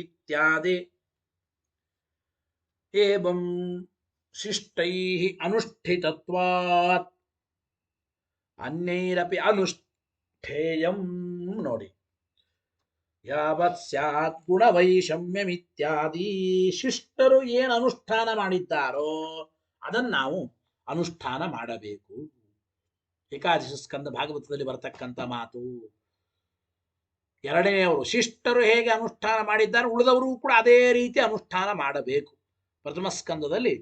ಇತ್ಯಾದಿ ಏವಂ ಶಿಷ್ಟೈಃ ಅನುಷ್ಠಿತತ್ವಾತ್ ಅನ್ಯೈರಪಿ ಅನುಷ್ಠೇಯಂ. ನೋಡಿ, ಯಾವತ್ ಸ್ಯಾತ್ ಗುಣವೈಷಮ್ಯಂ ಇತ್ಯಾದಿ, ಶಿಷ್ಟರು ಏನು ಅನುಷ್ಠಾನ ಮಾಡಿದ್ದಾರೋ ಅದನ್ನು ನಾವು ಅನುಷ್ಠಾನ ಮಾಡಬೇಕು. ಏಕಾದಶ ಸ್ಕಂದ ಭಾಗವತದಲ್ಲಿ ಬರತಕ್ಕಂಥ ಮಾತು. ಎರಡನೆಯವರು ಶಿಷ್ಟರು ಹೇಗೆ ಅನುಷ್ಠಾನ ಮಾಡಿದ್ದಾರೆ ಉಳಿದವರು ಕೂಡ ಅದೇ ರೀತಿ ಅನುಷ್ಠಾನ ಮಾಡಬೇಕು. ಪ್ರಥಮ ಸ್ಕಂದದಲ್ಲಿ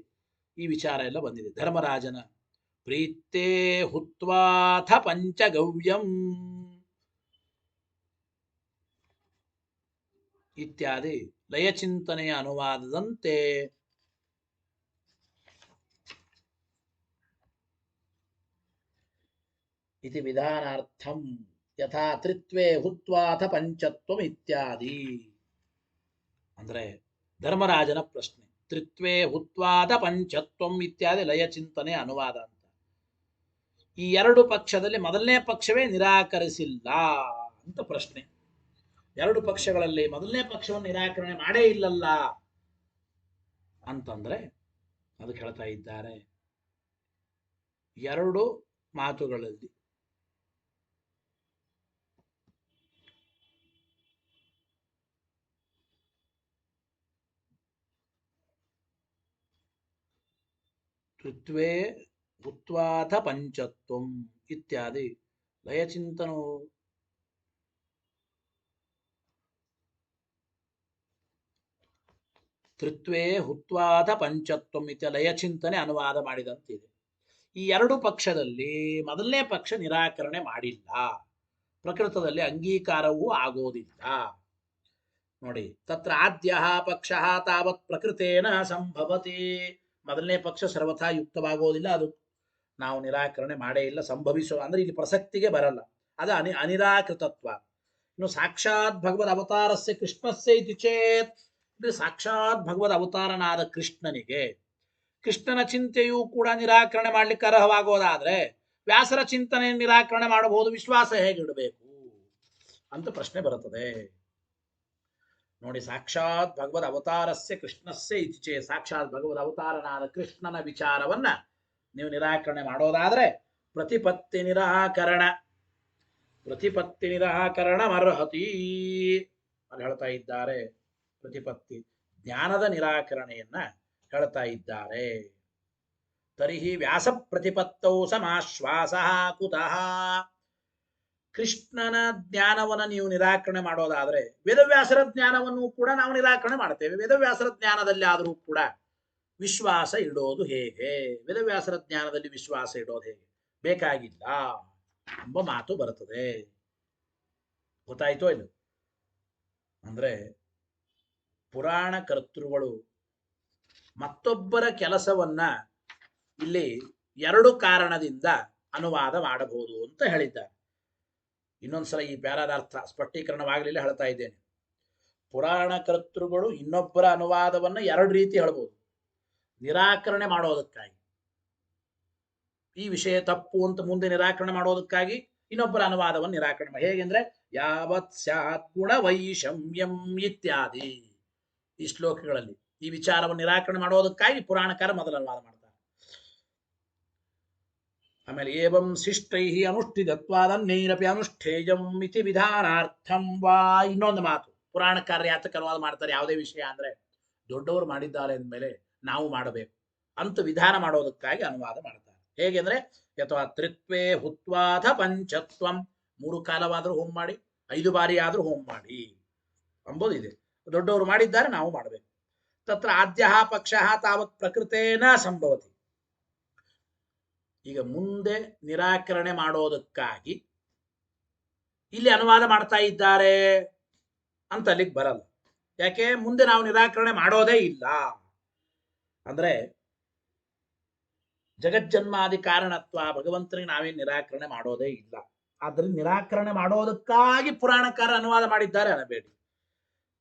ಈ ವಿಚಾರ ಎಲ್ಲ ಬಂದಿದೆ. ಧರ್ಮರಾಜನ ಪ್ರೀತೇ ಹುತ್ವಾಥ ಪಂಚಗವ್ಯಂ ಇತ್ಯಾದಿ ಲಯಚಿಂತನೆಯ ಅನುವಾದದಂತೆ ಇತಿ ವಿಧಾನಾರ್ಥಂ ಯಥಾ ತ್ರಿತ್ವೇ ಹುತ್ವಾಥ ಪಂಚತ್ವಂ ಇತ್ಯಾದಿ. ಅಂದ್ರೆ ಧರ್ಮರಾಜನ ಪ್ರಶ್ನೆ. ತ್ರಿತ್ವೇ ಹುತ್ವಾದ ಪಂಚತ್ವಂ ಇತ್ಯಾದಿ ಲಯ ಚಿಂತನೆ ಅನುವಾದ ಅಂತ. ಈ ಎರಡು ಪಕ್ಷದಲ್ಲಿ ಮೊದಲನೇ ಪಕ್ಷವೇ ನಿರಾಕರಿಸಿಲ್ಲ ಅಂತ ಪ್ರಶ್ನೆ. ಎರಡು ಪಕ್ಷಗಳಲ್ಲಿ ಮೊದಲನೇ ಪಕ್ಷವನ್ನು ನಿರಾಕರಣೆ ಮಾಡೇ ಇಲ್ಲಲ್ಲ ಅಂತಂದ್ರೆ ಅದಕ್ಕೆ ಹೇಳ್ತಾ ಇದ್ದಾರೆ, ಎರಡು ಮಾತುಗಳಲ್ಲಿ ತ್ರಿತ್ವೇ ಹುತ್ವಾಥ ಪಂಚತ್ವಂ ಇತ್ಯಾದಿ ಲಯಚಿಂತನೋ ತ್ರಿತ್ವೇ ಹುತ್ವಾಥ ಪಂಚತ್ವಂ ಇತ್ಯ ಲಯಚಿಂತನೆ ಅನುವಾದ ಮಾಡಿದಂತಿದೆ. ಈ ಎರಡು ಪಕ್ಷದಲ್ಲಿ ಮೊದಲನೇ ಪಕ್ಷ ನಿರಾಕರಣೆ ಮಾಡಿಲ್ಲ, ಪ್ರಕೃತದಲ್ಲಿ ಅಂಗೀಕಾರವೂ ಆಗೋದಿಲ್ಲ. ನೋಡಿ, ತತ್ರ ಆದ್ಯ ಪಕ್ಷ ತಾವತ್ ಪ್ರಕೃತೇನ ಸಂಭವತಿ. ಮೊದಲನೇ ಪಕ್ಷ ಸರ್ವಥಾ ಯುಕ್ತವಾಗೋದಿಲ್ಲ, ಅದು ನಾವು ನಿರಾಕರಣೆ ಮಾಡೇ ಇಲ್ಲ, ಸಂಭವಿಸೋ ಅಂದ್ರೆ ಇಲ್ಲಿ ಪ್ರಸಕ್ತಿಗೆ ಬರಲ್ಲ, ಅದು ಅನಿರಾಕೃತತ್ವ. ಇನ್ನು ಸಾಕ್ಷಾತ್ ಭಗವದ್ ಅವತಾರಸ್ಯ ಕೃಷ್ಣಸ್ಯ ಇತಿ ಚೇತ್, ಸಾಕ್ಷಾತ್ ಭಗವದ್ ಅವತಾರನಾದ ಕೃಷ್ಣನಿಗೆ ಕೃಷ್ಣನ ಚಿಂತೆಯೂ ಕೂಡ ನಿರಾಕರಣೆ ಮಾಡ್ಲಿಕ್ಕೆ ಅರ್ಹವಾಗೋದಾದ್ರೆ ವ್ಯಾಸರ ಚಿಂತನೆ ನಿರಾಕರಣೆ ಮಾಡಬಹುದು, ವಿಶ್ವಾಸ ಹೇಗಿಡಬೇಕು ಅಂತ ಪ್ರಶ್ನೆ ಬರುತ್ತದೆ. ನೋಡಿ, ಸಾಕ್ಷಾತ್ ಭಗವದ್ ಅವತಾರಸ್ಯ ಕೃಷ್ಣಸ್ಯ ಇಚ್ಛೆ, ಸಾಕ್ಷಾತ್ ಭಗವದ್ ಅವತಾರನಾದ ಕೃಷ್ಣನ ವಿಚಾರವನ್ನ ನೀವು ನಿರಾಕರಣೆ ಮಾಡೋದಾದ್ರೆ ಪ್ರತಿಪತ್ತಿ ನಿರಾಕರಣ ಅರ್ಹತಿ ಅಲ್ಲಿ ಹೇಳ್ತಾ ಇದ್ದಾರೆ. ಪ್ರತಿಪತ್ತಿ ಜ್ಞಾನದ ನಿರಾಕರಣೆಯನ್ನ ಹೇಳ್ತಾ ಇದ್ದಾರೆ. ತರ್ಹಿ ವ್ಯಾಸ ಪ್ರತಿಪತ್ತೌ ಸಮಾಶ್ವಾಸ ಕುತಃ. ಕೃಷ್ಣನ ಜ್ಞಾನವನ್ನು ನೀವು ನಿರಾಕರಣೆ ಮಾಡೋದಾದ್ರೆ ವೇದವ್ಯಾಸರ ಜ್ಞಾನವನ್ನು ಕೂಡ ನಾವು ನಿರಾಕರಣೆ ಮಾಡ್ತೇವೆ. ವೇದವ್ಯಾಸರ ಜ್ಞಾನದಲ್ಲಿ ಆದರೂ ಕೂಡ ವಿಶ್ವಾಸ ಇಡೋದು ಹೇಗೆ? ವೇದವ್ಯಾಸರ ಜ್ಞಾನದಲ್ಲಿ ವಿಶ್ವಾಸ ಇಡೋದು ಹೇಗೆ? ಬೇಕಾಗಿಲ್ಲ ಎಂಬ ಮಾತು ಬರುತ್ತದೆ. ಗೊತ್ತಾಯ್ತೋ ಇಲ್ಲ? ಅಂದ್ರೆ ಪುರಾಣ ಕರ್ತೃಗಳು ಮತ್ತೊಬ್ಬರ ಕೆಲಸವನ್ನ ಇಲ್ಲಿ ಎರಡು ಕಾರಣದಿಂದ ಅನುವಾದ ಮಾಡಬಹುದು ಅಂತ ಹೇಳಿದ್ದಾರೆ. ಇನ್ನೊಂದ್ಸಲ ಈ ಪ್ಯಾರಾದ ಅರ್ಥ ಸ್ಪಷ್ಟೀಕರಣವಾಗಲಿಲ್ಲ, ಹೇಳ್ತಾ ಇದ್ದೇನೆ. ಪುರಾಣ ಕರ್ತೃಗಳು ಇನ್ನೊಬ್ಬರ ಅನುವಾದವನ್ನ ಎರಡು ರೀತಿ ಹೇಳ್ಬೋದು. ನಿರಾಕರಣೆ ಮಾಡೋದಕ್ಕಾಗಿ, ಈ ವಿಷಯ ತಪ್ಪು ಅಂತ ಮುಂದೆ ನಿರಾಕರಣೆ ಮಾಡೋದಕ್ಕಾಗಿ ಇನ್ನೊಬ್ಬರ ಅನುವಾದವನ್ನು ನಿರಾಕರಣೆ ಮಾಡಿ. ಹೇಗೆಂದ್ರೆ ಯಾವತ್ ಸ್ಯಾತ್ ಗುಣ ವೈಷಮ್ಯಂ ಇತ್ಯಾದಿ ಈ ಶ್ಲೋಕಗಳಲ್ಲಿ ಈ ವಿಚಾರವನ್ನು ನಿರಾಕರಣೆ ಮಾಡೋದಕ್ಕಾಗಿ ಪುರಾಣಕಾರ ಮೊದಲ ಅನುವಾದ ಮಾಡ್ತಾರೆ. ಆಮೇಲೆ ಏವಂ ಶಿಷ್ಟೈ ಅನುಷ್ಠಿತತ್ವಾದನ್ನೇರಪಿ ಅನುಷ್ಠೇಯಂ ಇತಿ ವಿಧಾನಾರ್ಥಂ ವಾ. ಇನ್ನೊಂದು ಮಾತು, ಪುರಾಣಕಾರ ಯಾತಕ್ಕೆ ಅನುವಾದ ಮಾಡ್ತಾರೆ ಯಾವುದೇ ವಿಷಯ ಅಂದ್ರೆ ದೊಡ್ಡವರು ಮಾಡಿದ್ದಾರೆ ಅಂದಮೇಲೆ ನಾವು ಮಾಡಬೇಕು ಅಂತ ವಿಧಾನ ಮಾಡೋದಕ್ಕಾಗಿ ಅನುವಾದ ಮಾಡ್ತಾರೆ. ಹೇಗೆಂದ್ರೆ ಯಥಾ ತ್ರಿತ್ವೇ ಹುತ್ವಾಥ ಪಂಚತ್ವಂ, 3 ಕಾಲವಾದ್ರೂ ಹೋಮ್ ಮಾಡಿ, 5 ಬಾರಿ ಆದ್ರೂ ಹೋಮ್ ಮಾಡಿ ಅಂಬೋದಿದೆ. ದೊಡ್ಡವರು ಮಾಡಿದ್ದಾರೆ, ನಾವು ಮಾಡಬೇಕು. ತತ್ರ ಆದ್ಯ ಪಕ್ಷ ತಾವತ್ ಪ್ರಕೃತೇನ ಸಂಭವತಿ. ಈಗ ಮುಂದೆ ನಿರಾಕರಣೆ ಮಾಡೋದಕ್ಕಾಗಿ ಇಲ್ಲಿ ಅನುವಾದ ಮಾಡ್ತಾ ಇದ್ದಾರೆ ಅಂತ ಅಲ್ಲಿಗೆ ಬರಲ್ಲ. ಯಾಕೆ? ಮುಂದೆ ನಾವು ನಿರಾಕರಣೆ ಮಾಡೋದೇ ಇಲ್ಲ. ಅಂದ್ರೆ ಜಗಜ್ಜನ್ಮಾದಿ ಕಾರಣತ್ವ ಭಗವಂತನಿಗೆ ನಾವೇನು ನಿರಾಕರಣೆ ಮಾಡೋದೇ ಇಲ್ಲ. ಆದ್ದರಿಂದ ನಿರಾಕರಣೆ ಮಾಡೋದಕ್ಕಾಗಿ ಪುರಾಣಕಾರ ಅನುವಾದ ಮಾಡಿದ್ದಾರೆ ಅನ್ನಬೇಡಿ.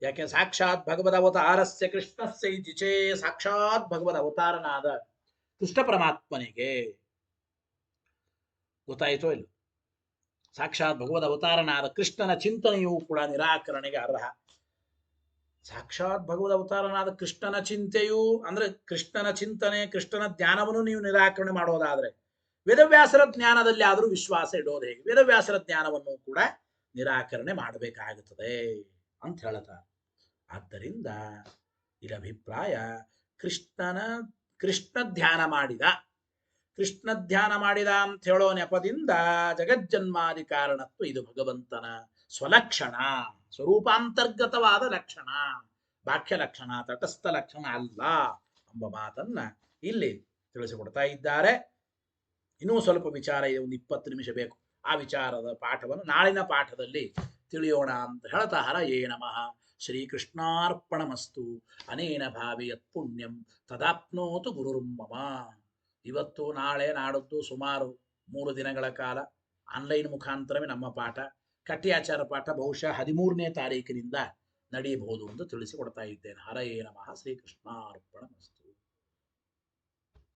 ಯಾಕೆ? ಸಾಕ್ಷಾತ್ ಭಗವದ್ ಅವತಾರಸ್ಯ ಕೃಷ್ಣಸ್ಯ ಇಚ್ಛೆ, ಸಾಕ್ಷಾತ್ ಭಗವದ್ ಅವತಾರನಾದ ಕೃಷ್ಣ ಪರಮಾತ್ಮನಿಗೆ. ಗೊತ್ತಾಯಿತೋ ಇಲ್ಲ? ಸಾಕ್ಷಾತ್ ಭಗವದ್ ಅವತಾರನಾದ ಕೃಷ್ಣನ ಚಿಂತನೆಯೂ ಕೂಡ ನಿರಾಕರಣೆಗೆ ಅರ್ಹ. ಸಾಕ್ಷಾತ್ ಭಗವದ್ ಅವತಾರನಾದ ಕೃಷ್ಣನ ಚಿಂತೆಯೂ ಅಂದ್ರೆ ಕೃಷ್ಣನ ಚಿಂತನೆ, ಕೃಷ್ಣನ ಜ್ಞಾನವನ್ನು ನೀವು ನಿರಾಕರಣೆ ಮಾಡೋದಾದ್ರೆ ವೇದವ್ಯಾಸರ ಜ್ಞಾನದಲ್ಲಿ ಆದರೂ ವಿಶ್ವಾಸ ಇಡೋದು ಹೇಗೆ? ವೇದವ್ಯಾಸರ ಜ್ಞಾನವನ್ನು ಕೂಡ ನಿರಾಕರಣೆ ಮಾಡಬೇಕಾಗುತ್ತದೆ ಅಂತ ಹೇಳ್ತಾರೆ. ಆದ್ದರಿಂದ ಇದರ ಅಭಿಪ್ರಾಯ ಕೃಷ್ಣ ಧ್ಯಾನ ಮಾಡಿದ ಅಂತ ಹೇಳೋ ನೆಪದಿಂದ ಜಗಜ್ಜನ್ಮಾದಿ ಕಾರಣತ್ವ ಇದು ಭಗವಂತನ ಸ್ವಲಕ್ಷಣ, ಸ್ವರೂಪಾಂತರ್ಗತವಾದ ಲಕ್ಷಣ, ಬಾಹ್ಯ ಲಕ್ಷಣ, ತಟಸ್ಥ ಲಕ್ಷಣ ಅಲ್ಲ ಎಂಬ ಮಾತನ್ನ ಇಲ್ಲಿ ತಿಳಿಸಿಕೊಡ್ತಾ ಇದ್ದಾರೆ. ಇನ್ನೂ ಸ್ವಲ್ಪ ವಿಚಾರ ಇದೆ, ಒಂದು 20 ನಿಮಿಷ ಬೇಕು. ಆ ವಿಚಾರದ ಪಾಠವನ್ನು ನಾಳಿನ ಪಾಠದಲ್ಲಿ ತಿಳಿಯೋಣ ಅಂತ ಹೇಳ್ತಾ ಹರಯೇ ನಮಃ. ಶ್ರೀಕೃಷ್ಣಾರ್ಪಣಮಸ್ತು. ಅನೇನ ಭಾವಿಯತ್ ಪುಣ್ಯಂ ತದಾಪ್ನೋತು ಗುರುರ್ಮಮ. ಇವತ್ತು ನಾಳೆ ನಾಡದ್ದು ಸುಮಾರು 3 ದಿನಗಳ ಕಾಲ ಆನ್ಲೈನ್ ಮುಖಾಂತರವೇ ನಮ್ಮ ಪಾಠ. ಕಟ್ಯಾಚಾರ ಪಾಠ ಬಹುಶಃ 13ನೇ ತಾರೀಕಿನಿಂದ ನಡೆಯಬಹುದು ಎಂದು ತಿಳಿಸಿಕೊಡ್ತಾ ಇದ್ದೇನೆ. ಹರಯೇ ನಮಃ. ಶ್ರೀಕೃಷ್ಣಾರ್ಪಣಮಸ್ತು.